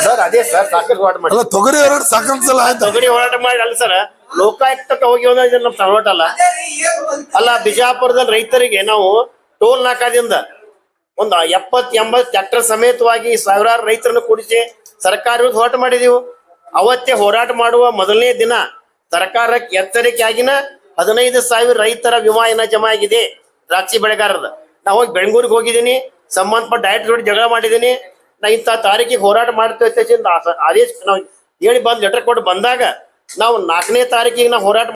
ಸರ್ ಅದೇ ಸರ್ ಸಾಕಷ್ಟು ಹೋರಾಟ ಮಾಡಿ ಅಲ್ಲ ತೊಗರಿ ಹೋರಾಟ ಸಾಕಷ್ಟು ಸಲ ಆಯ್ತು ತೊಗರಿ ಹೋರಾಟ ಮಾಡಿ ಅಲ್ಲ ಸರ್ ಲೋಕಾಯುಕ್ತಕ್ಕೆ ಹೋಗಿ ಹೋದ ನಮ್ ಹೋರಾಟ ಅಲ್ಲ ಅದೇ ರೀ, ಏನು ಬಂತು? ಅಲ್ಲ ಬಿಜಾಪುರದಲ್ಲಿ ರೈತರಿಗೆ ನಾವು ಟೋಲ್ ನಾಕಾದಿಂದ ಒಂದು 70-80 ಟ್ರ್ಯಾಕ್ಟರ್ ಸಮೇತವಾಗಿ ಸಾವಿರಾರು ರೈತರನ್ನು ಕೂಡಿಸಿ ಸರ್ಕಾರ ವಿರುದ್ಧ ಹೋರಾಟ ಮಾಡಿದೀವಿ ಅವತ್ತೇ ಹೋರಾಟ ಮಾಡುವ ಮೊದಲನೇ ದಿನ ಸರ್ಕಾರಕ್ಕೆ ಎಚ್ಚರಿಕೆ ಆಗಿನ 15,000 ರೈತರ ವಿಮಾ ಏನ ಜಮಾ ಆಗಿದೆ ದ್ರಾಕ್ಷಿ ಬೆಳೆಗಾರರದ ನಾ ಹೋಗಿ ಬೆಂಗಳೂರಿಗೆ ಹೋಗಿದ್ದೀನಿ ಸಂಬಂಧಪಟ್ಟ ಡೈರೆಕ್ಟರ್ ಜೊತೆ ಜಗಳ ಮಾಡಿದ್ದೀನಿ ನಾ ಇಂಥ ತಾರೀಕಿಗೆ ಹೋರಾಟ ಮಾಡ್ತೇವೆ ಆದೇಶ ನಾವು ಹೇಳಿ ಬಂದ್ ಲೆಟರ್ ಕೊಟ್ಟು ಬಂದಾಗ ನಾವು 4ನೇ ತಾರೀಕಿಗೆ ನಾವು ಹೋರಾಟ